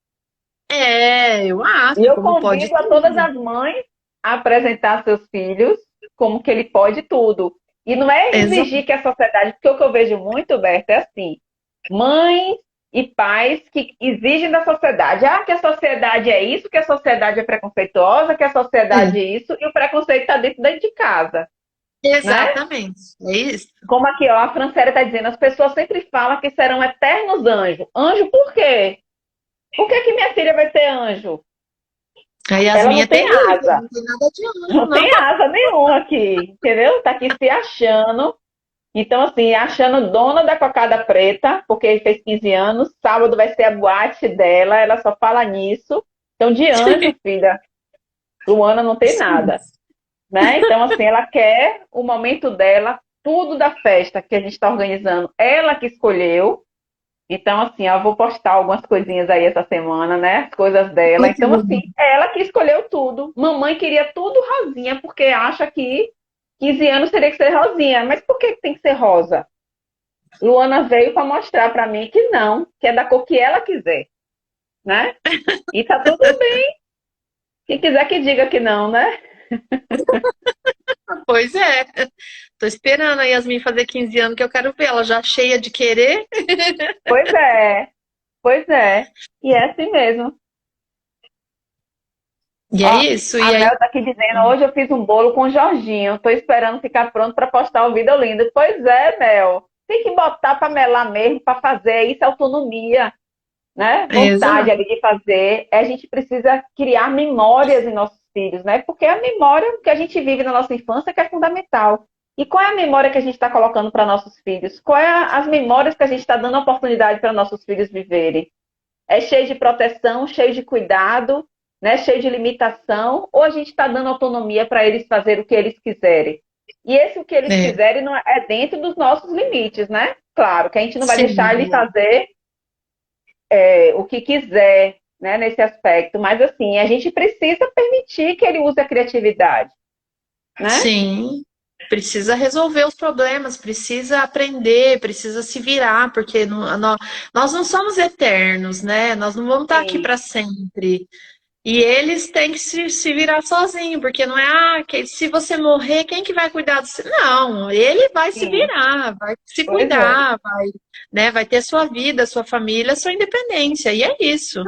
É, eu
E
acho,
eu
como pode
convido a todas
tudo.
as mães a apresentar seus filhos como que ele pode tudo. E não é
Exato.
exigir que a sociedade, porque o que eu vejo muito, Berta, é assim, mães e pais que exigem da sociedade, que a sociedade é isso, que a sociedade é preconceituosa, que a sociedade é isso, e o preconceito está dentro de casa, né?
Exatamente, é isso.
Como aqui, ó, a Francélia está dizendo, as pessoas sempre falam que serão eternos anjos. Anjo por quê? Por que que minha filha vai ser anjo?
A
Ela
Yasmin
não
é
tem
terrível,
asa.
não tem nada de anjo,
Não
não.
tem asa nenhuma aqui, entendeu? Tá aqui se achando. Então, assim, achando dona da cocada preta, porque ele fez 15 anos. Sábado vai ser a boate dela, ela só fala nisso. Então, de anjo, filha, Luana não tem
Sim.
nada, né? Então, assim, ela quer o momento dela, tudo da festa que a gente está organizando, ela que escolheu. Então, assim, eu vou postar algumas coisinhas aí essa semana, né? As coisas dela.
Ai, que
Então, assim,
legal.
ela que escolheu tudo. Mamãe queria tudo rosinha, porque acha que 15 anos teria que ser rosinha. Mas por que tem que ser rosa? Luana veio para mostrar para mim que não, que é da cor que ela quiser, né? E tá tudo bem. Quem quiser que diga que não, né?
Pois é. Tô esperando a Yasmin fazer 15 anos que eu quero ver ela já cheia de querer.
Pois é, pois é. E é assim mesmo.
E é
Ó,
isso.
a
E aí,
Mel tá aqui dizendo, hoje eu fiz um bolo com o Jorginho, tô esperando ficar pronto para postar o vídeo lindo. Pois é, Mel. Tem que botar para melar mesmo, para fazer isso, é autonomia, né? Vontade
exato.
ali de fazer. A gente precisa criar memórias em nossos filhos, né? Porque é a memória que a gente vive na nossa infância que é fundamental. E qual é a memória que a gente está colocando para nossos filhos? Qual é as memórias que a gente está dando oportunidade para nossos filhos viverem? É cheio de proteção, cheio de cuidado, né? Cheio de limitação, ou a gente está dando autonomia para eles fazer o que eles quiserem? E esse o que eles
É,
quiserem não é dentro dos nossos limites, né? Claro que a gente não vai deixar ele
sim,
fazer o que quiser, né, nesse aspecto, mas assim, a gente precisa permitir que ele use a criatividade, né?
sim. Precisa resolver os problemas, precisa aprender, precisa se virar, porque nós não somos eternos, né? Nós não vamos estar aqui
Sim,
para sempre. E eles têm que se virar sozinhos, porque não é, que se você morrer, quem que vai cuidar de você? Não, ele vai se
sim,
virar, vai se
pois é.
cuidar, vai, né, vai ter sua vida, sua família, sua independência, e é isso.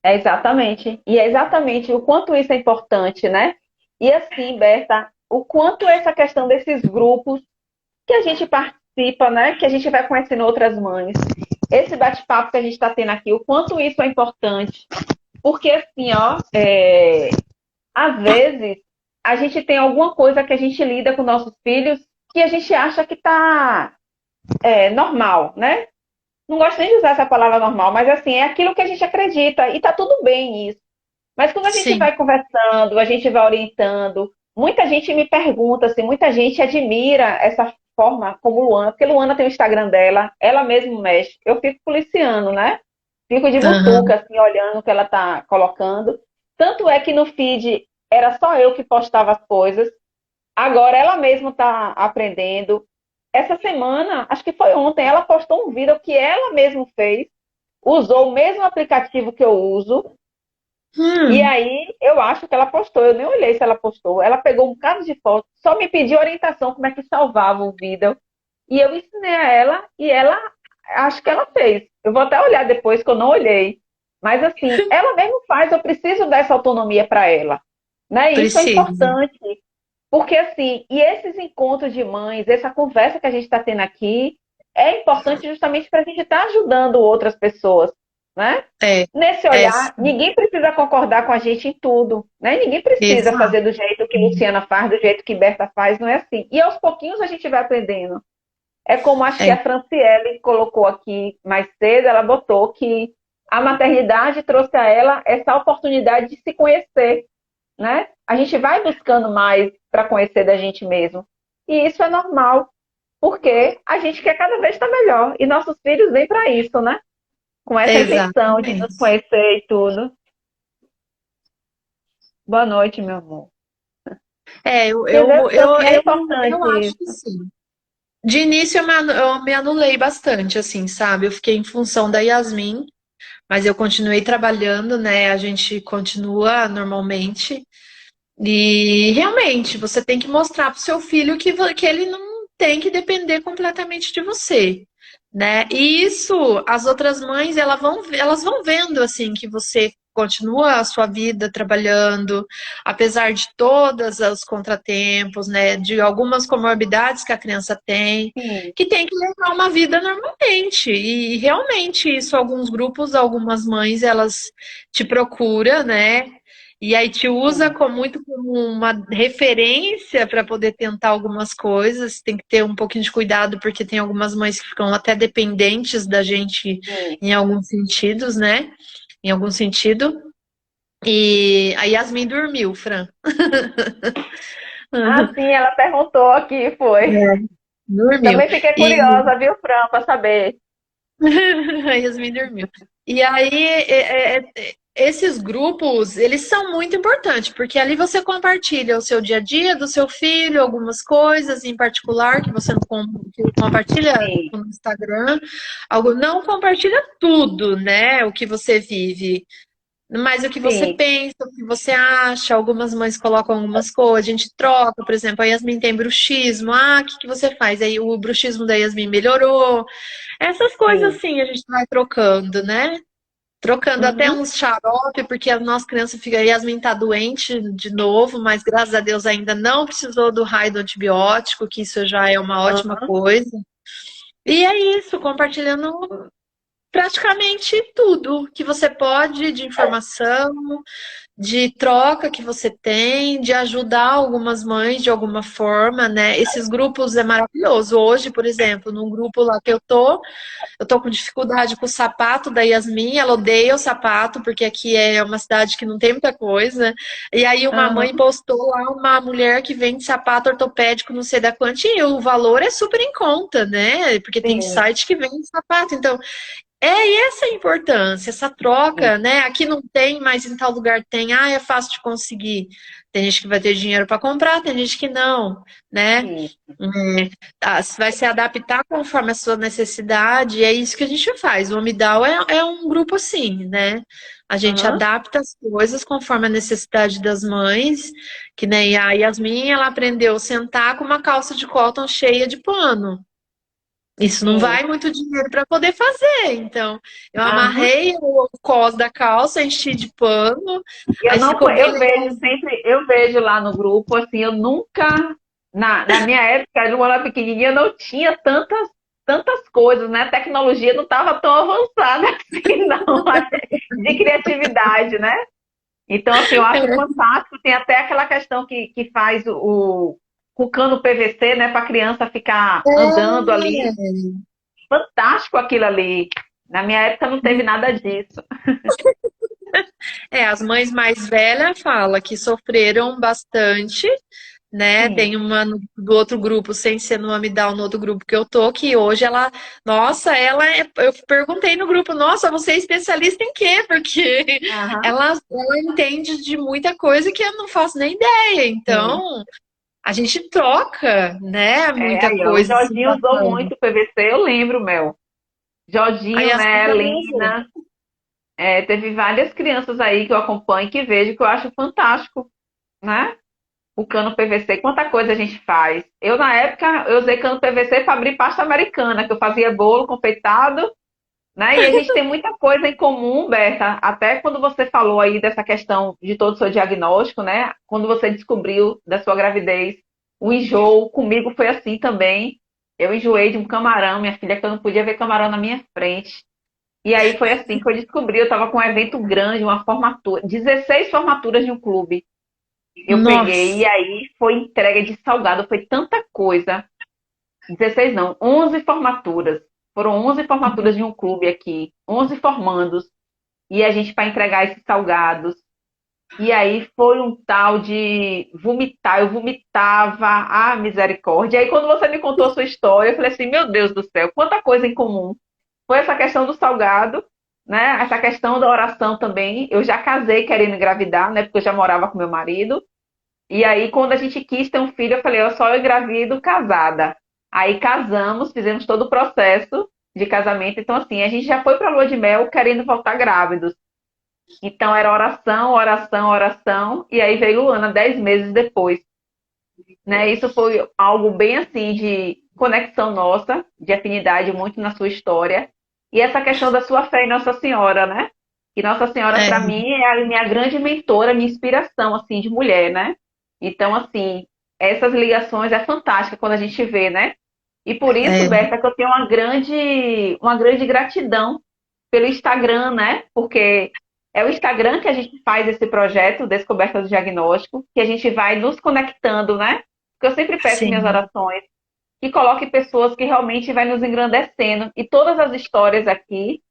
É exatamente. E é exatamente o quanto isso é importante, né? E assim, Berta, o quanto essa questão desses grupos que a gente participa, né? Que a gente vai conhecendo outras mães. Esse bate-papo que a gente está tendo aqui, o quanto isso é importante. Porque assim, ó, às vezes a gente tem alguma coisa que a gente lida com nossos filhos que a gente acha que tá normal, né? Não gosto nem de usar essa palavra normal, mas assim, é aquilo que a gente acredita e tá tudo bem isso. Mas quando a gente
Sim.
vai conversando, a gente vai orientando, muita gente me pergunta, assim, muita gente admira essa forma como Luana, porque Luana tem o Instagram dela, ela mesma mexe. Eu fico policiando, né? Fico de
Aham.
butuca, assim, olhando o que ela tá colocando. Tanto é que no feed era só eu que postava as coisas. Agora ela mesma está aprendendo. Essa semana, acho que foi ontem, ela postou um vídeo que ela mesma fez, usou o mesmo aplicativo que eu uso, e
Hum,
aí eu acho que ela postou, eu nem olhei se ela postou. Ela pegou um bocado de fotos, só me pediu orientação como é que salvava o vídeo. E eu ensinei a ela e ela acho que ela fez. Eu vou até olhar depois que eu não olhei. Mas assim, ela mesmo faz, eu preciso dessa autonomia para ela. Né? E isso é
precisa.
importante. Porque assim, e esses encontros de mães, essa conversa que a gente está tendo aqui, é importante justamente para a gente estar ajudando outras pessoas, né?
É,
Nesse
é,
olhar, ninguém precisa concordar com a gente em tudo, né? Ninguém precisa
exato.
fazer do jeito que Luciana faz, do jeito que Berta faz, não é assim. E aos pouquinhos a gente vai aprendendo. É como acho que
É,
a Franciele colocou aqui mais cedo, ela botou que a maternidade trouxe a ela essa oportunidade de se conhecer, né? A gente vai buscando mais para conhecer da gente mesmo. E isso é normal, porque a gente quer cada vez estar melhor. E nossos filhos vêm para isso, né? Com essa intenção de nos
exatamente.
conhecer e tudo. Boa noite, meu amor.
É, eu,
Você vê
eu, eu,
como é
eu,
importante
eu acho que
isso.
sim. De início eu me anulei bastante, assim, sabe? Eu fiquei em função da Yasmin, mas eu continuei trabalhando, né? A gente continua normalmente. E realmente, você tem que mostrar para o seu filho que ele não tem que depender completamente de você, né? E isso, as outras mães, elas vão vendo assim que você continua a sua vida trabalhando, apesar de todos os contratempos, né? De algumas comorbidades que a criança tem,
Sim,
que tem que levar uma vida normalmente. E realmente, isso, alguns grupos, algumas mães, elas te procuram, né? E aí te usa
sim,
muito como uma referência para poder tentar algumas coisas. Tem que ter um pouquinho de cuidado, porque tem algumas mães que ficam até dependentes da gente
sim.
em alguns sentidos, né? Em algum sentido. E a Yasmin dormiu, Fran.
Ah, sim, ela perguntou aqui, foi.
É, dormiu.
Também fiquei
E
curiosa, viu, Fran, para saber.
a Yasmin dormiu. E aí, esses grupos, eles são muito importantes, porque ali você compartilha o seu dia a dia do seu filho, algumas coisas em particular que você não que compartilha
Sim.
no Instagram, algo não compartilha tudo, né? O que você vive. Mas o que você
Sim,
pensa, o que você acha, algumas mães colocam algumas coisas, a gente troca, por exemplo, a Yasmin tem bruxismo, o que que você faz? Aí o bruxismo da Yasmin melhorou. Essas coisas
sim.
assim a gente vai trocando, né? Trocando até
Uhum,
uns xarope, porque a nossa criança fica, Yasmin tá doente de novo, mas graças a Deus ainda não precisou do raio do antibiótico, que isso já é uma ótima
uhum.
coisa. E é isso, compartilhando praticamente tudo que você pode de informação, de troca que você tem, de ajudar algumas mães de alguma forma, né? Esses grupos é maravilhoso. Hoje, por exemplo, num grupo lá que eu tô com dificuldade com o sapato da Yasmin, ela odeia o sapato, porque aqui é uma cidade que não tem muita coisa. E aí uma mãe
Uhum.
postou lá uma mulher que vende sapato ortopédico, não sei da quantia, e o valor é super em conta, né? Porque tem
Sim,
site que vende sapato. Então, e essa é a importância, essa troca, né? Aqui não tem, mas em tal lugar tem. É fácil de conseguir. Tem gente que vai ter dinheiro para comprar, tem gente que não, né?
sim.
Vai se adaptar conforme a sua necessidade, e é isso que a gente faz. O Omidal é um grupo assim, né? A gente
Uhum.
adapta as coisas conforme a necessidade das mães, que nem a Yasmin, ela aprendeu a sentar com uma calça de cotton cheia de pano. Isso não
Sim.
vai muito dinheiro para poder fazer. Então, eu
Uhum.
amarrei o cós da calça, enchi de pano,
Eu
aí
não,
ficou bem
eu
legal.
vejo sempre, eu vejo lá no grupo, assim, eu nunca, na minha época, de uma era pequenininha, eu não tinha tantas coisas, né? A tecnologia não estava tão avançada assim, não, de criatividade, né? Então, assim, eu acho fantástico. Tem até aquela questão que faz o cano PVC, né, para a criança ficar andando ali. Fantástico aquilo ali. Na minha época não teve nada disso.
As mães mais velhas falam que sofreram bastante, né?
Sim.
Tem uma do outro grupo, sem ser no Amidal, no outro grupo que eu tô, que hoje nossa, eu perguntei no grupo, nossa, você é especialista em quê? Porque
Aham.
ela entende de muita coisa que eu não faço nem ideia.
Sim.
Então, a gente troca, né?
É,
Muita
aí, ó, o
coisa assim
Jorginho usou
bacana.
muito o PVC, eu lembro, Mel.
A
Jorginho,
Yasmin
né,
também usou.
Lina, teve várias crianças aí que eu acompanho, que vejo, que eu acho fantástico, né? O cano PVC, quanta coisa a gente faz. Eu, na época, eu usei cano PVC para abrir pasta americana, que eu fazia bolo confeitado, né? E a gente tem muita coisa em comum, Berta. Até quando você falou aí dessa questão de todo o seu diagnóstico, né? Quando você descobriu da sua gravidez o enjoo, comigo foi assim também. Eu enjoei de um camarão, minha filha, que eu não podia ver camarão na minha frente. E aí foi assim que eu descobri, eu estava com um evento grande, uma formatura, 16 formaturas de um clube. Eu peguei e
Nossa.
aí foi entrega de salgado, foi tanta coisa. 16 não, 11 formaturas. Foram 11 formaturas de um clube aqui, 11 formandos. E a gente para entregar esses salgados. E aí foi um tal de vomitar, eu vomitava, ah, misericórdia. E aí quando você me contou a sua história, eu falei assim, meu Deus do céu, quanta coisa em comum. Foi essa questão do salgado, né? Essa questão da oração também. Eu já casei querendo engravidar, né? Porque eu já morava com meu marido. E aí, quando a gente quis ter um filho, eu falei, eu só engravido casada. Aí casamos, fizemos todo o processo de casamento. Então, assim, a gente já foi para a lua de mel querendo voltar grávidos. Então, era oração, oração, oração. E aí veio Luana 10 meses depois. Né? Isso foi algo bem assim de conexão nossa, de afinidade muito na sua história. E essa questão da sua fé em Nossa Senhora, né? E Nossa Senhora,
É,
para mim, é a minha grande mentora, minha inspiração, assim, de mulher, né? Então, assim, essas ligações é fantástica quando a gente vê, né? E por isso,
é,
Berta, que eu tenho uma grande gratidão pelo Instagram, né? Porque é o Instagram que a gente faz esse projeto, Descoberta do Diagnóstico, que a gente vai nos conectando, né? Porque eu sempre peço em minhas
sim,
orações que coloque pessoas que realmente vai nos engrandecendo. E todas as histórias aqui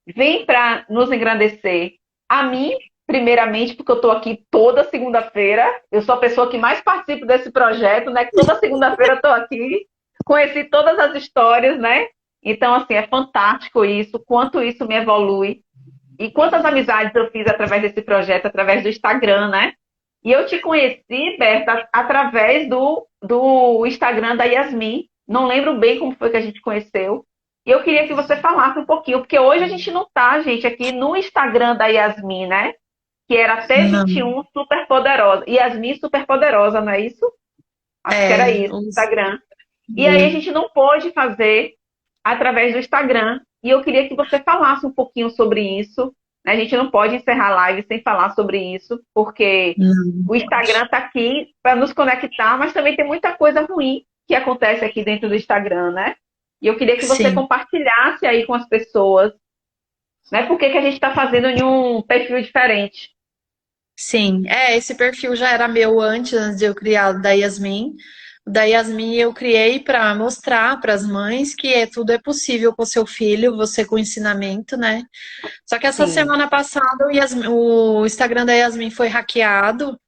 vêm para nos engrandecer. A mim, primeiramente, porque eu estou aqui toda segunda-feira. Eu sou a pessoa que mais participo desse projeto, né? Que toda segunda-feira eu estou aqui. Conheci todas as histórias, né? Então, assim, é fantástico isso, quanto isso me evolui. E quantas amizades eu fiz através desse projeto, através do Instagram, né? E eu te conheci, Berta, através do Instagram da Yasmin. Não lembro bem como foi que a gente conheceu. E eu queria que você falasse um pouquinho, porque hoje a gente não tá, gente, aqui no Instagram da Yasmin, né? Que era
não,
T21 Super Poderosa. Yasmin Super Poderosa, não é isso? Acho que era isso, o Instagram. E aí a gente não pôde fazer através do Instagram. E eu queria que você falasse um pouquinho sobre isso. A gente não pode encerrar a live sem falar sobre isso, porque
não,
o Instagram está aqui para nos conectar, mas também tem muita coisa ruim que acontece aqui dentro do Instagram, né? E eu queria que você
sim.
compartilhasse aí com as pessoas, né? Por que que a gente está fazendo em um perfil diferente?
Sim, esse perfil já era meu antes de eu criar o da Yasmin. O da Yasmin eu criei para mostrar para as mães que tudo é possível com seu filho, você com ensinamento, né? Só que essa
Sim,
semana passada o Instagram da Yasmin foi hackeado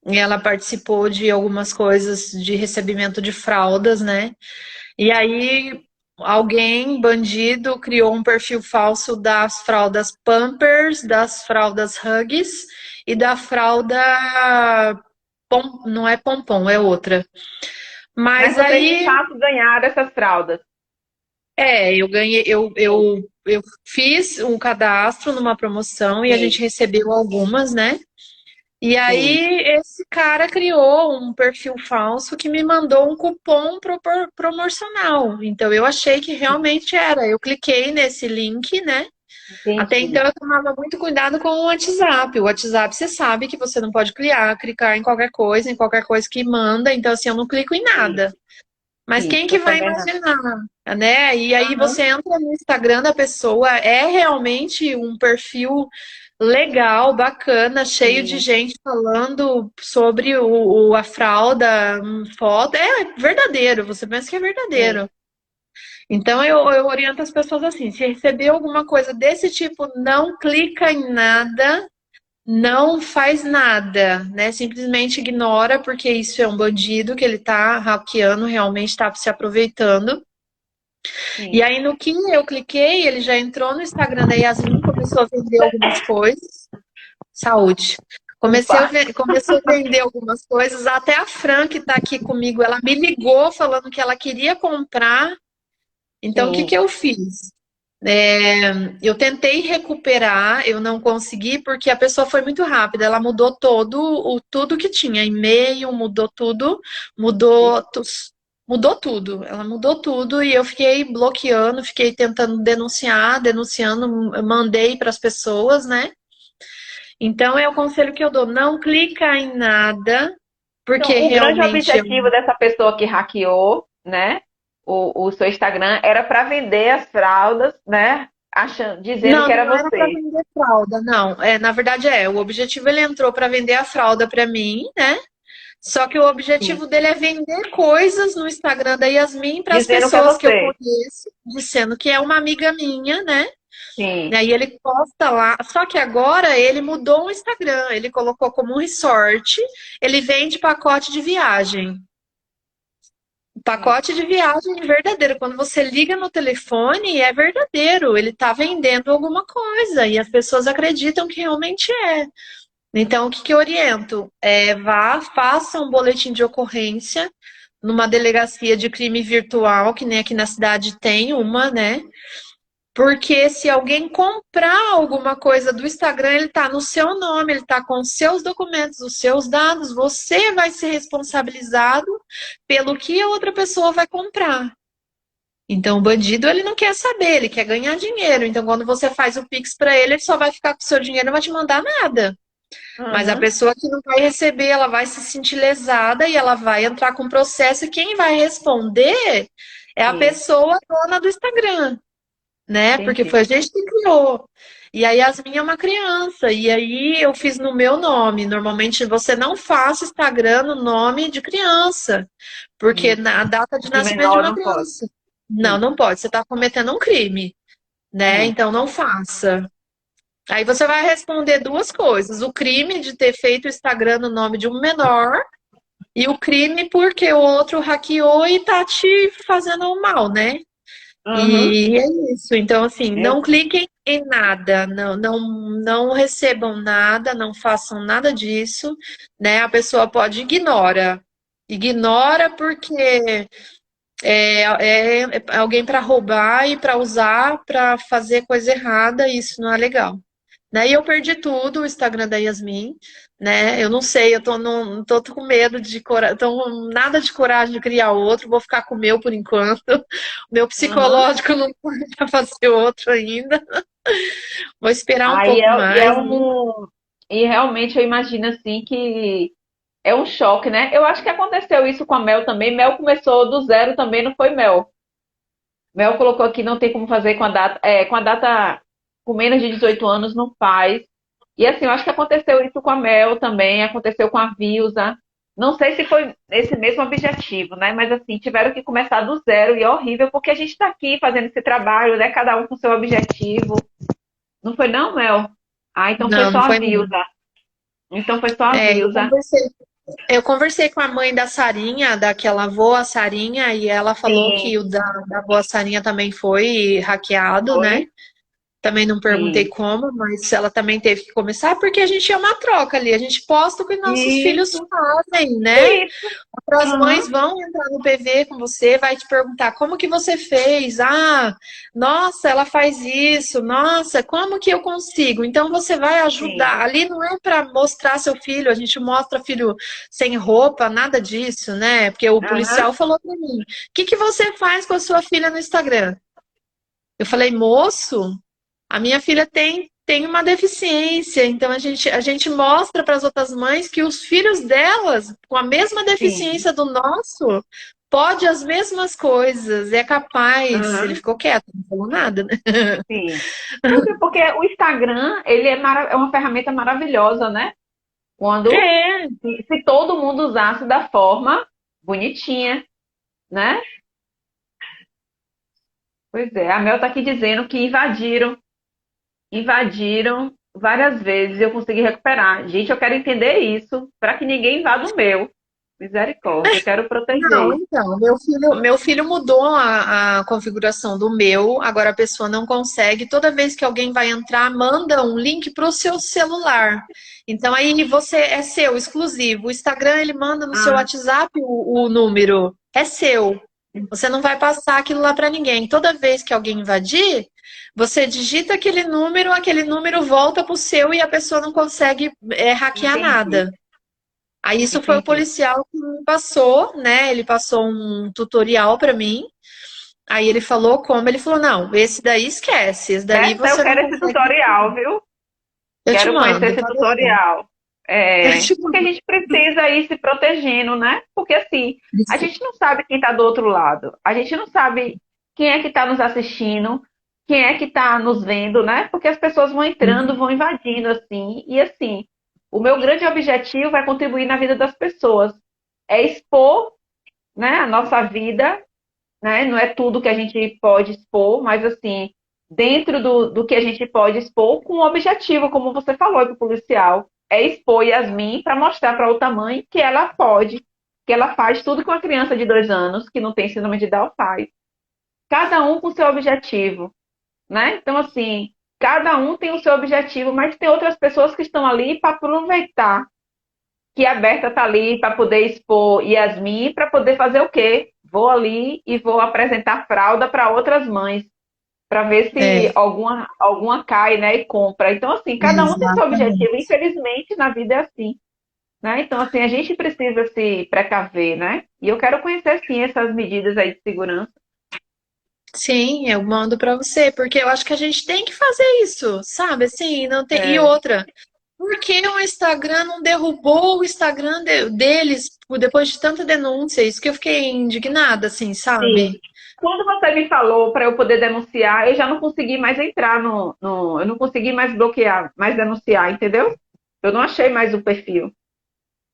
e ela participou de algumas coisas de recebimento de fraldas, né? E aí alguém, bandido, criou um perfil falso das fraldas Pampers, das fraldas Huggies e da fralda não é Pompom, é outra.
mas
Mas
vocês de
aí
fato ganharam essas fraldas.
eu ganhei, eu fiz um cadastro numa promoção e a
Sim,
gente recebeu algumas, né? E
sim,
aí esse cara criou um perfil falso que me mandou um cupom promocional. Então eu achei que realmente era. Eu cliquei nesse link, né? Até então
entendi.
eu tomava muito cuidado com o WhatsApp. O WhatsApp você sabe que você não pode clicar em qualquer coisa que manda. Então assim, eu não clico em nada. Mas quem
Isso
que
é
vai
verdade.
imaginar, né? E aí
Aham,
você entra no Instagram da pessoa, é realmente um perfil legal, bacana, cheio de
sim,
gente falando sobre a fralda, foto. É verdadeiro, você pensa que é
sim.
verdadeiro. Então eu oriento as pessoas assim: se receber alguma coisa desse tipo, não clica em nada, não faz nada, né? Simplesmente ignora, porque isso é um bandido que ele tá hackeando, realmente tá se aproveitando. E
Sim.
aí, no que eu cliquei, ele já entrou no Instagram da Yasmin, começou a vender algumas coisas. Saúde.
Opa.
Começou a vender algumas coisas. Até a Fran, que tá aqui comigo, ela me ligou falando que ela queria comprar. Então, o que que
Sim.
eu fiz? Eu tentei recuperar, eu não consegui porque a pessoa foi muito rápida. Ela mudou tudo que tinha, e-mail, mudou tudo, mudou, tu- mudou tudo. Ela mudou tudo e eu fiquei bloqueando, fiquei tentando denunciando, mandei para as pessoas, né? Então é o conselho que eu dou: não clica em nada, porque
Então, o grande
realmente
objetivo dessa pessoa que hackeou, né? o seu Instagram era para vender as fraldas, né? Achando, dizendo
Não,
que era
não era para
você.
vender fralda, não. Na verdade o objetivo ele entrou para vender a fralda para mim, né? Só que o
Sim.
objetivo dele é vender coisas no Instagram da Yasmin para as
Dizendo que é
pessoas que eu
você.
conheço, dizendo que é uma amiga minha, né? E
Sim.
aí ele posta lá. Só que agora ele mudou o Instagram, ele colocou como um resort, ele vende pacote de viagem.
Sim.
Pacote de viagem verdadeiro. Quando você liga no telefone, é verdadeiro. Ele está vendendo alguma coisa e as pessoas acreditam que realmente é. Então, o que que eu oriento? Vá, faça um boletim de ocorrência numa delegacia de crime virtual, que nem aqui na cidade tem uma, né? Porque se alguém comprar alguma coisa do Instagram, ele está no seu nome, ele está com os seus documentos, os seus dados, você vai ser responsabilizado pelo que a outra pessoa vai comprar. Então, o bandido, ele não quer saber, ele quer ganhar dinheiro. Então, quando você faz o Pix para ele, ele só vai ficar com o seu dinheiro e não vai te mandar nada. Mas a
Uhum.
pessoa que não vai receber, ela vai se sentir lesada e ela vai entrar com processo. E quem vai responder é a
Sim.
pessoa dona do Instagram, né? Porque
Entendi.
foi a gente que criou. E aí, Yasmin é uma criança. E aí, eu fiz no meu nome. Normalmente, você não faz Instagram no nome de criança, porque
Isso.
na data de
De
nascimento de
menor
uma
não pode.
criança. Não,
Isso.
não pode. Você está cometendo um crime, né?
Isso.
Então, não faça. Aí você vai responder duas coisas: o crime de ter feito o Instagram no nome de um menor e o crime porque o outro hackeou e tá te fazendo mal, né?
Uhum.
E é isso. Então, assim,
Eu,
não cliquem em nada, não recebam nada, não façam nada disso, né? A pessoa pode ignora porque é alguém para roubar e para usar para fazer coisa errada, e isso não é legal. Né? E eu perdi tudo, o Instagram da Yasmin, né? Eu não sei, eu tô com medo tô com nada de coragem de criar outro, vou ficar com o meu por enquanto. O meu
uhum.
psicológico não vai fazer outro ainda. Vou esperar um
Aí
pouco
é
mais.
um. E realmente eu imagino assim que é um choque, né? Eu acho que aconteceu isso com a Mel também. Mel começou do zero também, não foi Mel? Mel colocou aqui, não tem como fazer com a data com menos de 18 anos, não faz. E assim, eu acho que aconteceu isso com a Mel também, aconteceu com a Vilsa. Não sei se foi esse mesmo objetivo, né? Mas assim, tiveram que começar do zero e é horrível, porque a gente está aqui fazendo esse trabalho, né? Cada um com seu objetivo. Não foi não, Mel? Ah, então foi
Não,
só
não
a
foi não.
Vilsa. Então foi só a
É,
Vilsa.
eu conversei com a mãe da Sarinha, daquela avó, a Sarinha, e ela falou
Sim,
que o da avó Sarinha também foi hackeado, né?
foi.
Também não perguntei
Sim.
como, mas ela também teve que começar, porque a gente é uma troca ali, a gente posta o que nossos filhos
Isso,
fazem, né?
isso.
Outras mães
Uhum.
vão entrar no PV com você, vai te perguntar como que você fez? Ah, nossa, ela faz isso, nossa, como que eu consigo? Então você vai ajudar.
Sim.
Ali não é para mostrar seu filho, a gente mostra filho sem roupa, nada disso, né? Porque o
Aham.
policial falou para mim: o que que você faz com a sua filha no Instagram? Eu falei, moço. A minha filha tem uma deficiência, então a gente mostra para as outras mães que os filhos delas, com a mesma
Sim.
deficiência do nosso, pode as mesmas coisas, é capaz. Ele
Aham.
ficou quieto, não falou nada, né?
Sim. Porque o Instagram, ele é uma ferramenta maravilhosa, né? Quando,
É,
se todo mundo usasse da forma bonitinha, né? Pois é, a Mel tá aqui dizendo que invadiram várias vezes e eu consegui recuperar. Gente, eu quero entender isso, para que ninguém invada o meu. Misericórdia, eu quero
não,
proteger.
então, meu filho mudou a configuração do meu, agora a pessoa não consegue. Toda vez que alguém vai entrar, manda um link para o seu celular. Então aí você é seu, exclusivo. O Instagram ele manda no seu
Ah,
WhatsApp o número, é seu. Você não vai passar aquilo lá para ninguém. Toda vez que alguém invadir, você digita aquele número volta para o seu e a pessoa não consegue hackear
entendi,
nada. Aí isso foi o
entendi.
policial que me passou, né? Ele passou um tutorial para mim. Aí ele falou como, ele falou, não, esse daí esquece, esse daí
Essa eu
você não
quero esse
consegue.
tutorial, viu?
Eu te
Quero conhecer
mando,
esse
pode deixar.
tutorial. Porque a gente precisa ir se protegendo, né? Porque assim, a gente não sabe quem está do outro lado, a gente não sabe quem é que está nos assistindo, quem é que está nos vendo, né? Porque as pessoas vão entrando, vão invadindo, assim, e assim, o meu grande objetivo é contribuir na vida das pessoas, é expor, né, a nossa vida, né? Não é tudo que a gente pode expor, mas assim, dentro do que a gente pode expor, com um objetivo, como você falou para o policial, é expor Yasmin para mostrar para outra mãe que ela pode, que ela faz tudo que uma criança de 2 anos, que não tem síndrome de Down, faz. Cada um com seu objetivo, né? Então, assim, cada um tem o seu objetivo, mas tem outras pessoas que estão ali para aproveitar que a Berta está ali para poder expor Yasmin, para poder fazer o quê? Vou ali e vou apresentar fralda para outras mães, para ver se
É,
alguma cai, né, e compra. Então, assim, cada um tem seu objetivo.
exatamente.
Infelizmente, na vida é assim, né? Então, assim, a gente precisa se precaver, né? E eu quero conhecer, sim, essas medidas aí de segurança.
Sim, eu mando pra você, porque eu acho que a gente tem que fazer isso, sabe? Assim, não tem. E
É,
outra, por que o Instagram não derrubou o Instagram deles depois de tanta denúncia? Isso que eu fiquei indignada, assim,
sim.
sabe?
Quando você me falou para eu poder denunciar, eu já não consegui mais entrar eu não consegui mais bloquear, mais denunciar, entendeu? Eu não achei mais o perfil.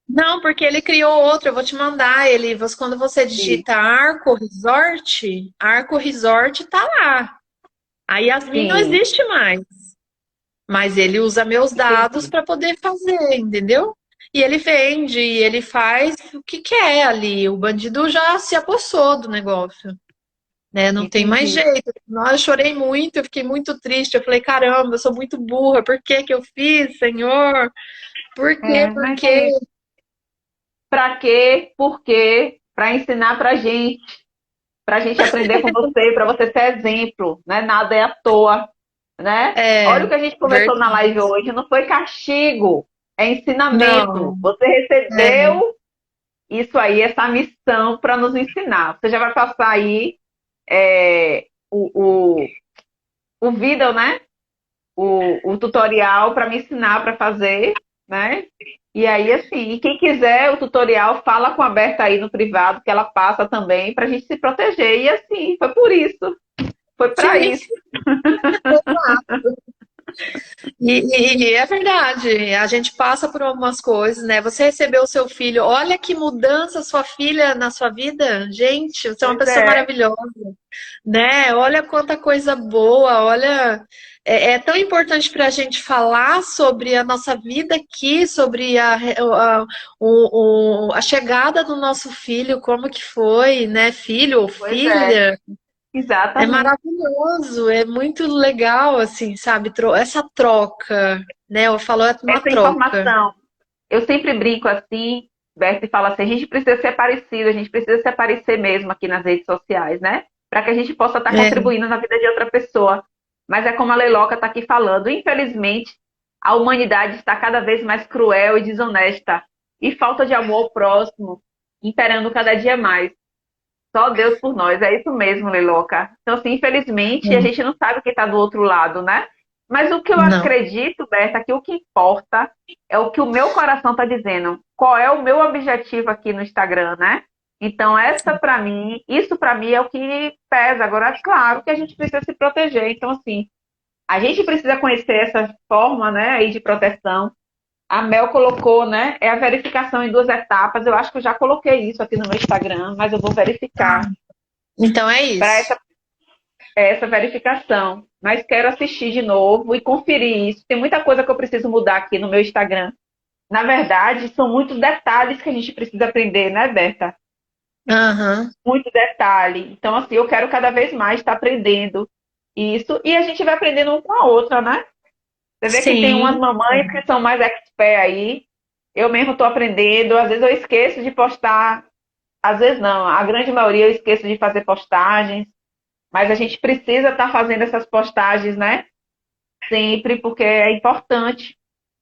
Não, porque ele criou outro, eu vou te mandar ele. Quando você
Sim,
digita Arco Resort tá lá. A Yasmin não
sim,
existe mais. Mas ele usa meus dados
entendi,
para poder fazer, entendeu? E ele vende, e ele faz o que quer ali. O bandido já se apossou do negócio, né? Não tem mais
entendi.
jeito. Nossa, eu chorei muito, eu fiquei muito triste. Eu falei, caramba, eu sou muito burra. Por que que eu fiz, Senhor? Por quê? Por
Mas é
quê?
isso. Para quê? Por quê? Para ensinar para gente aprender com você, para você ser exemplo, né? Nada é à toa, né?
É,
Olha o que a gente conversou na
verdade.
live hoje, não foi castigo, é ensinamento.
Não,
Você
é,
recebeu isso aí, essa missão para nos ensinar. Você já vai passar aí é, o vídeo, né? O tutorial para me ensinar para fazer, né? E aí, assim, e quem quiser o tutorial, fala com a Berta aí no privado, que ela passa também, para a gente se proteger. E assim, foi por isso, foi para
sim.
isso.
E é verdade, a gente passa por algumas coisas, né? Você recebeu o seu filho, olha que mudança sua filha na sua vida, gente, você é uma
Pois
pessoa
é,
maravilhosa, né? Olha quanta coisa boa, olha, é tão importante para a gente falar sobre a nossa vida aqui, sobre a chegada do nosso filho, como que foi, né? Filho ou
pois é,
filha. É
exatamente.
maravilhoso, é muito legal, assim, sabe? Essa troca, né? Eu falo, é uma
Essa
troca.
informação, eu sempre brinco assim, Berta, e falo assim, a gente precisa ser parecido, a gente precisa se aparecer mesmo aqui nas redes sociais, né? Para que a gente possa estar
É,
contribuindo na vida de outra pessoa. Mas é como a Leiloca está aqui falando, infelizmente, a humanidade está cada vez mais cruel e desonesta. E falta de amor ao próximo, imperando cada dia mais. Só Deus por nós, é isso mesmo, Leiloca. Então, assim, infelizmente, a gente não sabe o que está do outro lado, né? Mas o que eu
não,
acredito, Berta, que o que importa é o que o meu coração está dizendo. Qual é o meu objetivo aqui no Instagram, né? Então, isso para mim é o que pesa. Agora, claro que a gente precisa se proteger. Então, assim, a gente precisa conhecer essa forma, né, aí de proteção. A Mel colocou, né? É a verificação em 2 etapas. Eu acho que eu já coloquei isso aqui no meu Instagram, mas eu vou verificar
então é
para
isso.
essa verificação. Mas quero assistir de novo e conferir isso. Tem muita coisa que eu preciso mudar aqui no meu Instagram. Na verdade, são muitos detalhes que a gente precisa aprender, né, Berta?
Aham,
Muito detalhe. Então, assim, eu quero cada vez mais estar aprendendo isso. E a gente vai aprendendo um com a outra, né? Você vê que tem umas
sim,
mamães que são mais expert aí. Eu mesmo estou aprendendo. Às vezes eu esqueço de postar. Às vezes não. A grande maioria eu esqueço de fazer postagens. Mas a gente precisa estar fazendo essas postagens, né? Sempre, porque é importante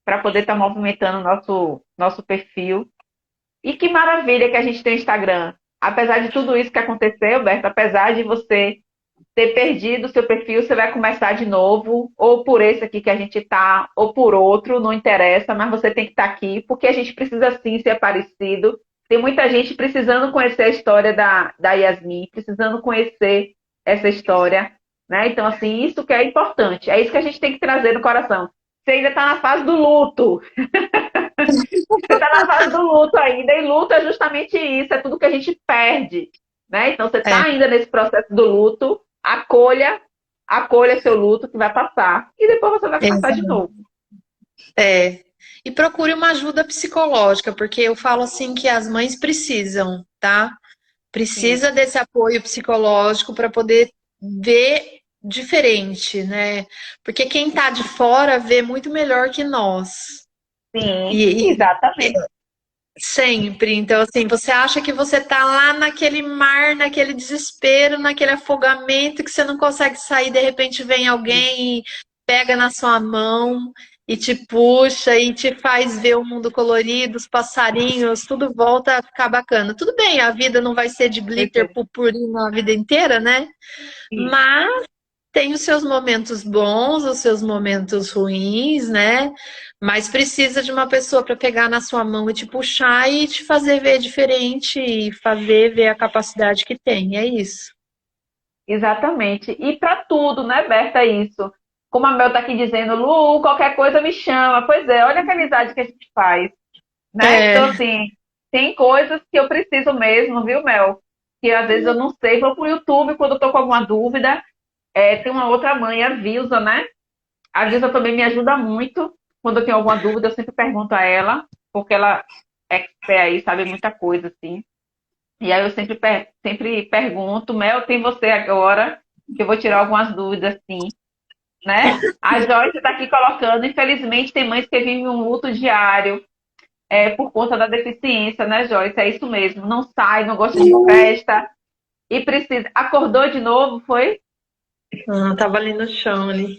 para poder estar movimentando o nosso perfil. E que maravilha que a gente tem Instagram. Apesar de tudo isso que aconteceu, Berta, apesar de você ter perdido o seu perfil, você vai começar de novo, ou por esse aqui que a gente tá, ou por outro, não interessa, mas você tem que estar aqui, porque a gente precisa sim ser parecido. Tem muita gente precisando conhecer a história da Yasmin, precisando conhecer essa história, né? Então, assim, isso que é importante, é isso que a gente tem que trazer no coração. Você ainda está na fase do luto, você está na fase do luto ainda, e luto é justamente isso, é tudo que a gente perde, né? Então, você está
É,
ainda nesse processo do luto, acolha seu luto que vai passar, e depois você vai começar de
exato.
novo.
É. E procure uma ajuda psicológica, porque eu falo assim que as mães precisam, tá?
Sim,
Precisa desse apoio psicológico para poder ver diferente, né? Porque quem tá de fora vê muito melhor que nós.
sim,
E
exatamente.
sempre. Então, assim, você acha que você tá lá naquele mar, naquele desespero, naquele afogamento que você não consegue sair, de repente vem alguém e pega na sua mão e te puxa e te faz ver o mundo colorido, os passarinhos, tudo volta a ficar bacana. Tudo bem, a vida não vai ser de glitter,
Certeza.
purpurina a vida inteira, né?
Isso.
Mas tem os seus momentos bons, os seus momentos ruins, né? Mas precisa de uma pessoa para pegar na sua mão e te puxar e te fazer ver diferente e fazer ver a capacidade que tem. É isso.
Exatamente. E para tudo, né, Berta, é isso. Como a Mel tá aqui dizendo, Lu, qualquer coisa me chama. Pois é, olha que amizade que a gente faz, né? Então,
É,
assim, tem coisas que eu preciso mesmo, viu, Mel? Que às vezes eu não sei, vou pro YouTube quando eu tô com alguma dúvida. É, tem uma outra mãe, a Vilsa, né? A Vilsa também me ajuda muito. Quando eu tenho alguma dúvida, eu sempre pergunto a ela, porque ela é expert aí, sabe muita coisa, assim. E aí eu sempre pergunto, Mel, tem você agora, que eu vou tirar algumas dúvidas, sim, né? A Joyce está aqui colocando, infelizmente tem mães que vivem um luto diário, por conta da deficiência, né, Joyce? É isso mesmo, não sai, não gosta de festa e precisa. Acordou de novo, foi?
tava ali no chão ali.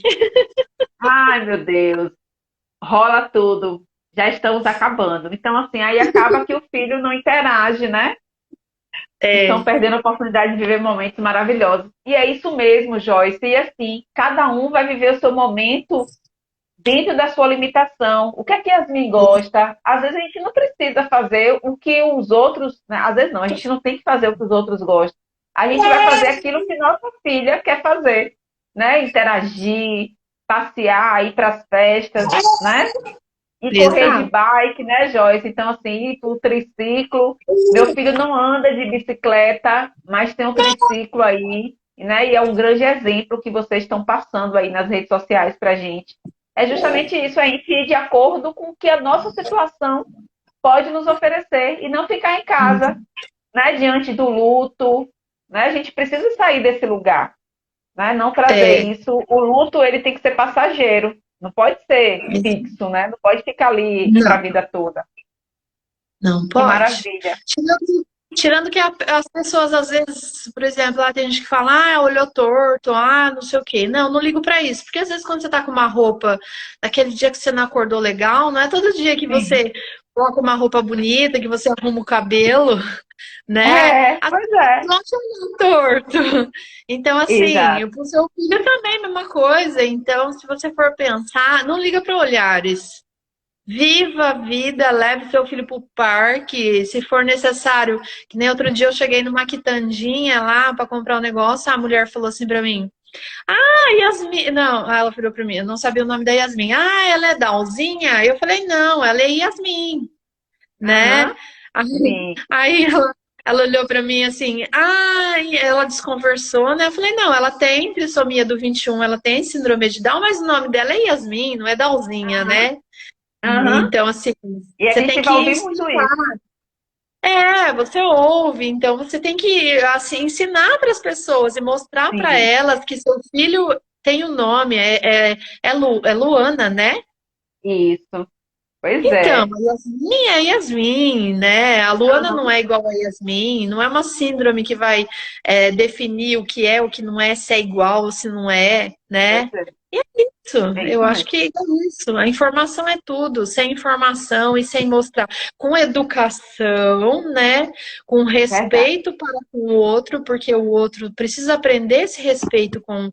Ai, meu Deus, rola tudo. Já estamos acabando. Então, assim, aí acaba que o filho não interage, né? Estão
É,
perdendo a oportunidade de viver momentos maravilhosos. E é isso mesmo, Joyce. E assim, cada um vai viver o seu momento dentro da sua limitação. O que é que Yasmin gosta? Às vezes a gente não precisa fazer o que os outros, né? Às vezes não, a gente não tem que fazer o que os outros gostam. A gente vai fazer aquilo que nossa filha quer fazer, né? Interagir, passear, ir para as festas, né? E correr de
exato.
bike, né, Joyce? Então, assim, o triciclo. Meu filho não anda de bicicleta, mas tem um triciclo aí, né? E é um grande exemplo que vocês estão passando aí nas redes sociais para a gente. É justamente isso, a gente ir de acordo com o que a nossa situação pode nos oferecer e não ficar em casa, né? Diante do luto, né? A gente precisa sair desse lugar, né? Não trazer
É,
isso. O luto ele tem que ser passageiro, não pode ser fixo, né? Não pode ficar ali para a
não,
vida toda.
não
Que
pode.
maravilha.
Tirando que as pessoas, às vezes, por exemplo, lá tem gente que fala, olhou torto, não sei o quê. Não, não ligo pra isso. Porque às vezes quando você tá com uma roupa, naquele dia que você não acordou legal, não é todo dia que
Sim.
você coloca uma roupa bonita, que você arruma o cabelo, né?
É,
As
pois é.
pessoas vão te olhar torto. Então, assim,
Exato.
pro seu filho também é a mesma coisa. Então, se você for pensar, não liga para olhares. Viva a vida, leve seu filho pro parque, se for necessário. Que nem outro dia eu cheguei numa quitandinha lá para comprar um negócio, a mulher falou assim para mim: Yasmin. Não, ela virou para mim, eu não sabia o nome da Yasmin. Ela é Dalzinha? Eu falei: não, ela é Yasmin, né?
Aham,
Aí,
sim.
aí ela olhou para mim assim: ela desconversou, né? Eu falei: não, ela tem trissomia do 21, ela tem síndrome de Down, mas o nome dela é Yasmin, não é Dalzinha,
Aham,
né?
aham.
Então, assim,
E a
você tem
gente vai
que
ouvir muito isso.
você ouve, então você tem que assim ensinar para as pessoas e mostrar para
Sim,
elas que seu filho tem um nome, é Luana, né?
isso. Pois
Então,
é.
a Yasmin é Yasmin, né? A Luana não é igual a Yasmin, não é uma síndrome que vai definir o que é, o que não é, se é igual ou se não é,
Pois
né?
é.
Isso,
É
eu
isso
acho
mesmo.
que é isso. A informação é tudo. Sem informação e sem mostrar, com educação, né? Com
Verdade.
respeito para com o outro, porque o outro precisa aprender esse respeito com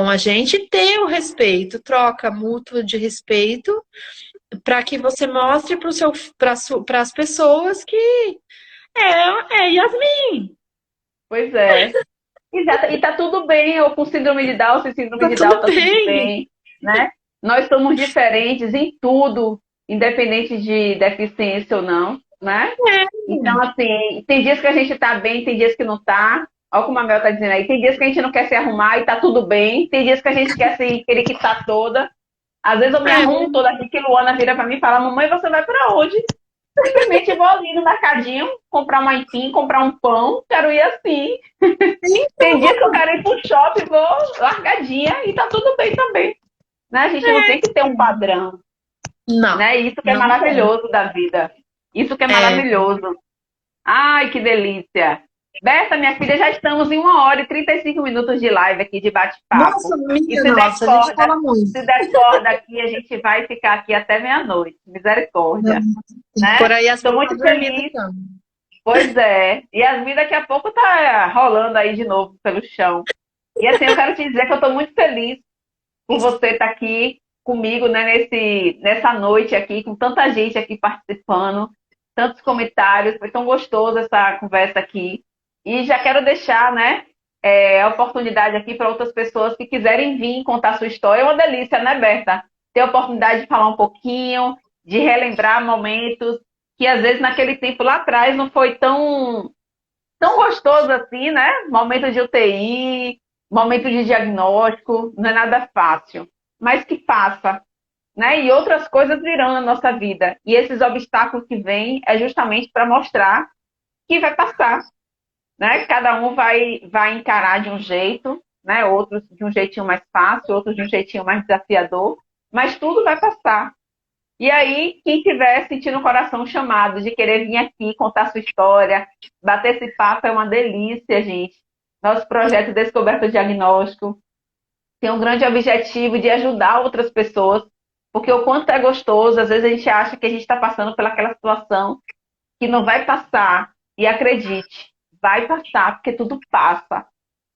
a gente e ter o respeito, troca mútua de respeito, para que você mostre para as pessoas que é Yasmin,
Pois é. Exato. E tá tudo bem, ou com síndrome de Down, sem síndrome
tá
de
tudo
Down, tá tudo
bem.
bem, né? Nós somos diferentes em tudo, independente de deficiência ou não, né? Então, assim, tem dias que a gente tá bem, tem dias que não tá. Olha como a Mel tá dizendo aí. Tem dias que a gente não quer se arrumar e tá tudo bem. Tem dias que a gente quer se querer que tá toda. Às vezes eu me
É,
arrumo toda aqui, que Luana vira pra mim e fala, mamãe, você vai pra onde? Simplesmente vou ali no mercadinho, comprar uma aipim, comprar um pão, quero ir assim. Tem dias que eu quero ir pro shopping, vou largadinha e tá tudo bem também. Né? A gente não tem que ter um padrão,
não,
né? Isso que é
não tem.
maravilhoso da vida. Isso que é
É,
maravilhoso. Ai, que delícia. Berta, minha filha, já estamos em 1 hora e 35 minutos de live aqui, de
nossa,
bate-papo. E
minha nossa, a gente fala muito.
se der corda aqui, a gente vai ficar aqui até meia-noite. Misericórdia,
Por
né?
aí
Estou
Yasmin tá
muito
dormindo
feliz.
então.
Pois é. E a vida daqui a pouco tá rolando aí de novo pelo chão. E assim, eu quero te dizer que eu estou muito feliz por você estar aqui comigo, né, nessa noite aqui, com tanta gente aqui participando, tantos comentários, foi tão gostoso essa conversa aqui. E já quero deixar, né, a oportunidade aqui para outras pessoas que quiserem vir contar sua história. É uma delícia, né, Berta? Ter a oportunidade de falar um pouquinho, de relembrar momentos que às vezes naquele tempo lá atrás não foi tão gostoso assim, né? Momento de UTI, momento de diagnóstico, não é nada fácil, mas que passa, né? E outras coisas virão na nossa vida. E esses obstáculos que vêm é justamente para mostrar que vai passar, né? Cada um vai encarar de um jeito, né? Outros de um jeitinho mais fácil, outros de um jeitinho mais desafiador, mas tudo vai passar. E aí, quem tiver sentindo o coração chamado de querer vir aqui contar sua história, bater esse papo é uma delícia, gente. Nosso projeto Descoberta Diagnóstico tem um grande objetivo de ajudar outras pessoas, porque o quanto é gostoso, às vezes a gente acha que a gente está passando pelaquela situação que não vai passar. E acredite, vai passar, porque tudo passa,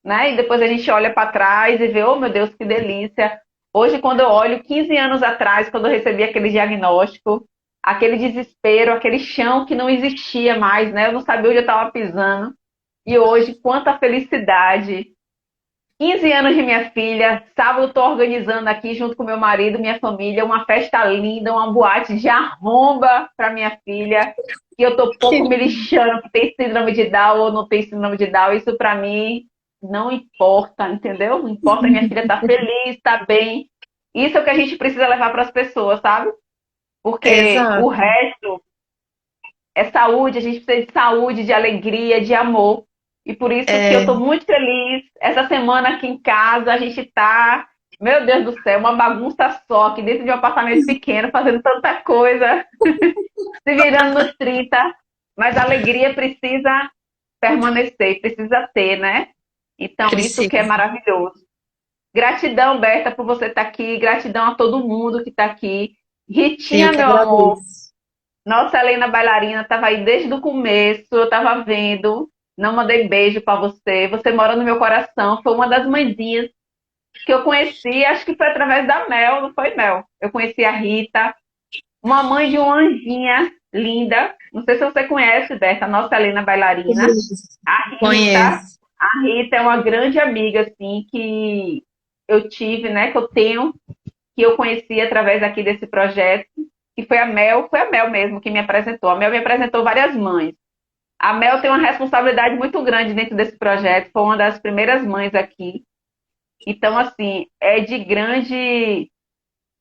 né? E depois a gente olha para trás e vê, oh meu Deus, que delícia. Hoje, quando eu olho 15 anos atrás, quando eu recebi aquele diagnóstico, aquele desespero, aquele chão que não existia mais, né? Eu não sabia onde eu estava pisando. E hoje, quanta felicidade. 15 anos de minha filha, sábado estou organizando aqui junto com meu marido, minha família, uma festa linda, uma boate de arromba para minha filha, que eu tô pouco me lixando que tem síndrome de Down ou não tem síndrome de Down, isso para mim não importa, entendeu? Não importa, minha filha tá feliz, tá bem. Isso é o que a gente precisa levar para as pessoas, sabe? Porque o
Exato.
resto é saúde, a gente precisa de saúde, de alegria, de amor. E por isso que eu
É,
estou muito feliz. Essa semana aqui em casa, a gente está, meu Deus do céu, uma bagunça só, aqui dentro de um apartamento pequeno, fazendo tanta coisa, se virando nos 30. Mas a alegria precisa permanecer, precisa ter, né? Então, isso que é
precisa.
maravilhoso. Gratidão, Berta, por você estar aqui. Gratidão a todo mundo que está aqui.
Eu
Ritinha,
que
meu amor,
agradeço.
nossa Helena bailarina estava aí desde o começo, eu estava vendo, não mandei beijo para você. Você mora no meu coração, foi uma das mãezinhas que eu conheci, acho que foi através da Mel, não foi Mel? Eu conheci a Rita, uma mãe de uma anjinha linda. Não sei se você conhece, Berta, a nossa Helena bailarina.
Conheço.
A Rita,
Conheço.
a Rita é uma grande amiga, assim, que eu tive, né, que eu tenho, que eu conheci através aqui desse projeto, que foi a Mel mesmo que me apresentou. A Mel me apresentou várias mães. A Mel tem uma responsabilidade muito grande dentro desse projeto, foi uma das primeiras mães aqui. Então, assim, é de grande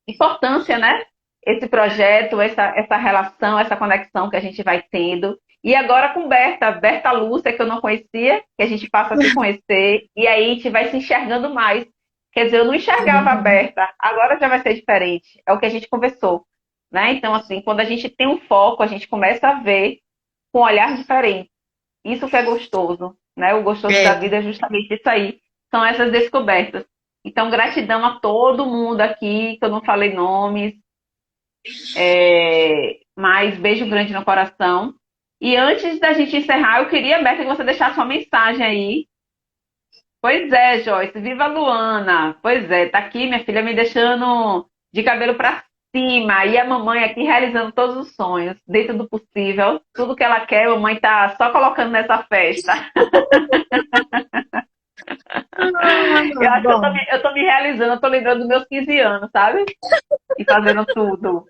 importância, né? Esse projeto, essa relação, essa conexão que a gente vai tendo. E agora com Berta, Berta Lúcia, que eu não conhecia, que a gente passa a se conhecer, e aí a gente vai se enxergando mais. Quer dizer, eu não enxergava a Berta, agora já vai ser diferente. É o que a gente conversou. né? Então, assim, quando a gente tem um foco, a gente começa a ver com um olhar diferente. Isso que é gostoso, né? O gostoso da
É,
vida é justamente isso aí. São essas descobertas. Então, gratidão a todo mundo aqui, que eu não falei nomes, mas beijo grande no coração. E antes da gente encerrar, eu queria, Beca, que você deixasse uma mensagem aí. Pois é, Joyce, viva a Luana. Pois é, tá aqui minha filha me deixando de cabelo pra cima. E a mamãe aqui realizando todos os sonhos, dentro do possível. Tudo que ela quer, a mamãe tá só colocando nessa festa. Eu acho que
bom,
eu tô me realizando, eu tô lembrando dos meus 15 anos, sabe? E fazendo tudo.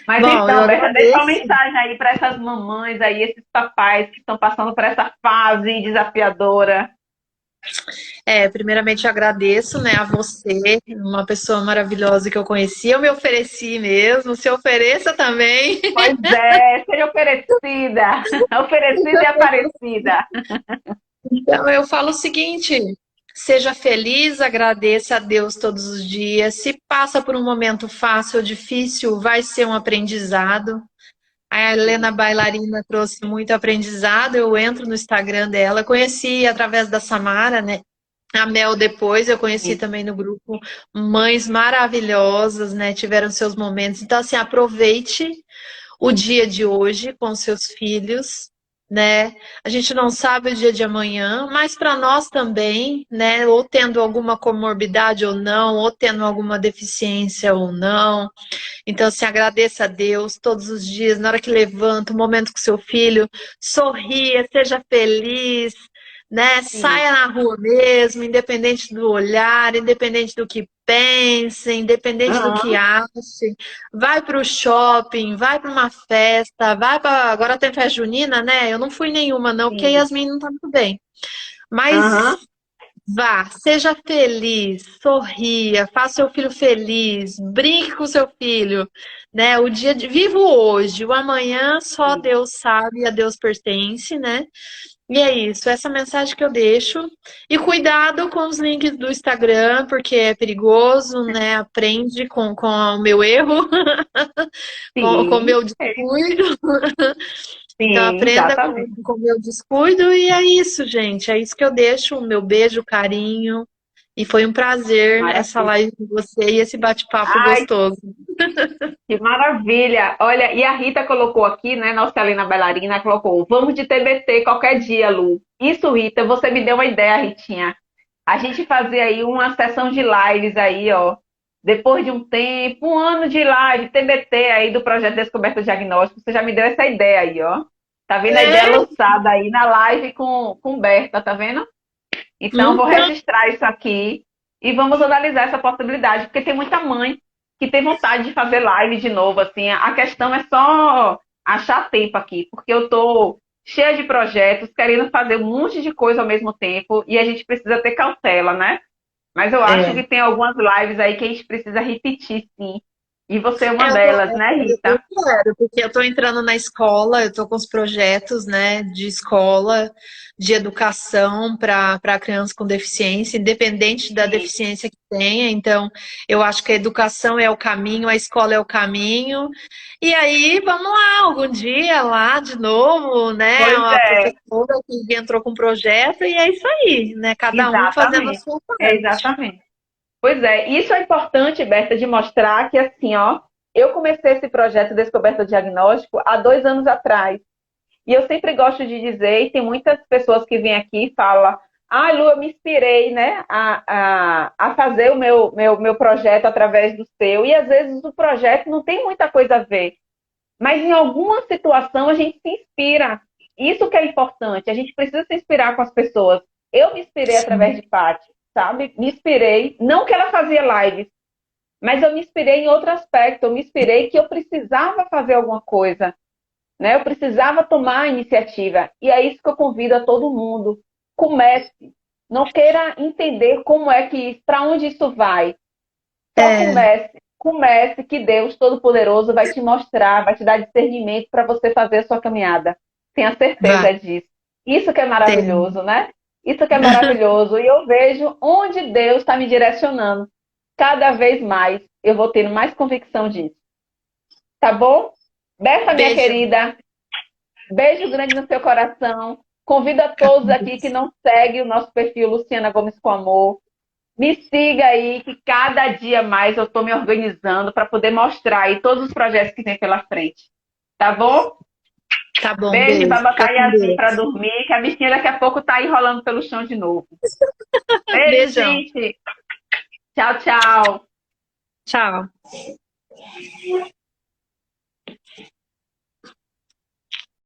Mas
bom, eu
então, Berta, deixa uma
agradeço.
mensagem aí para essas mamães aí, esses papais que estão passando por essa fase desafiadora.
Primeiramente eu agradeço, né, a você, uma pessoa maravilhosa que eu conheci. Eu me ofereci mesmo, se ofereça também.
Pois é, seja oferecida, oferecida e aparecida.
Então eu falo o seguinte: seja feliz, agradeça a Deus todos os dias. Se passa por um momento fácil ou difícil, vai ser um aprendizado. A Helena Bailarina trouxe muito aprendizado. Eu entro no Instagram dela, conheci através da Samara, né? A Mel depois, eu conheci
Sim,
também no grupo, mães maravilhosas, né? Tiveram seus momentos. Então, assim, aproveite o dia de hoje com seus filhos, né? A gente não sabe o dia de amanhã, mas para nós também, né? Ou tendo alguma comorbidade ou não, ou tendo alguma deficiência ou não. Então, assim, agradeça a Deus todos os dias, na hora que levanta, o momento com seu filho, sorria, seja feliz, né?
sim.
Saia na rua mesmo, independente do olhar, independente do que pense, independente do que
Aham,
ache. Vai para o shopping, vai para uma festa, vai para. Agora tem festa junina, né? Eu não fui nenhuma, não, porque a
sim.
Yasmin não tá muito bem. Mas
Aham,
vá, seja feliz, sorria, faça seu filho feliz, brinque com seu filho, né? O dia de viva o hoje, o amanhã só
sim.
Deus sabe, a Deus pertence, né? E é isso, essa mensagem que eu deixo. E cuidado com os links do Instagram, porque é perigoso, né? Aprende com o meu erro, com o
Sim,
meu descuido. Então
sim,
aprenda
exatamente.
com o meu descuido e é isso, gente. É isso que eu deixo, o meu beijo, carinho. E foi um prazer essa
Maravilha.
live com você e esse bate-papo
Ai,
gostoso.
que maravilha! Olha, e a Rita colocou aqui, né? Nossa Alina Bailarina colocou: vamos de TBT qualquer dia, Lu. Isso, Rita, você me deu uma ideia, Ritinha. A gente fazer aí uma sessão de lives aí, ó. Depois de um tempo, um ano de live, TBT aí do projeto Descoberta Diagnóstico. Você já me deu essa ideia aí, ó. Tá vendo a ideia
É,
lançada aí na live com Berta, tá vendo? Então, vou
então,
registrar isso aqui e vamos analisar essa possibilidade, porque tem muita mãe que tem vontade de fazer live de novo, assim. A questão é só achar tempo aqui, porque eu tô cheia de projetos, querendo fazer um monte de coisa ao mesmo tempo e a gente precisa ter cautela, né? Mas eu acho
é.
que tem algumas lives aí que a gente precisa repetir, sim. E você é uma
É,
delas, né,
eu
Rita?
quero, porque eu estou entrando na escola, eu estou com os projetos, né, de escola, de educação para crianças com deficiência, independente da
Sim.
deficiência que tenha. Então, eu acho que a educação é o caminho, a escola é o caminho. E aí, vamos lá, algum dia lá de novo, né,
Pois
a
é,
professora que entrou com o projeto, e é isso aí, né, cada um fazendo a
exatamente.
sua
É
parte.
exatamente. Pois é, isso é importante, Berta, de mostrar que, assim, ó, eu comecei esse projeto Descoberta Diagnóstico há 2 anos atrás. E eu sempre gosto de dizer, e tem muitas pessoas que vêm aqui e falam, ah, Lu, eu me inspirei, né, a fazer o meu projeto através do seu. E às vezes o projeto não tem muita coisa a ver. Mas em alguma situação a gente se inspira. Isso que é importante. A gente precisa se inspirar com as pessoas. Eu me inspirei através
Sim.
de Paty, sabe? Me inspirei, não que ela fazia lives, mas eu me inspirei em outro aspecto. Eu me inspirei que eu precisava fazer alguma coisa, né? Eu precisava tomar a iniciativa. E é isso que eu convido a todo mundo. Comece. Não queira entender como é que, para onde isso vai. Só
É,
comece. Comece que Deus Todo-Poderoso vai te mostrar, vai te dar discernimento para você fazer a sua caminhada. Tenha
vai,
certeza disso. Isso que é
tem.
maravilhoso, né? Isso que é maravilhoso. E eu vejo onde Deus está me direcionando. Cada vez mais eu vou tendo mais convicção disso. tá bom? Beça, minha
Beijo.
querida. Beijo grande no seu coração. Convido a todos aqui que não seguem o nosso perfil Luciana Gomes com Amor. Me siga aí, que cada dia mais eu estou me organizando para poder mostrar aí todos os projetos que tem pela frente. Tá bom?
Tá bom,
Beijo,
beijo.
vai botar
Fica
a
com
Yasmin para
Deus.
dormir, que a bichinha daqui a pouco tá aí rolando pelo chão de novo. Beijo,
Beijão.
gente. Tchau, tchau.
Tchau.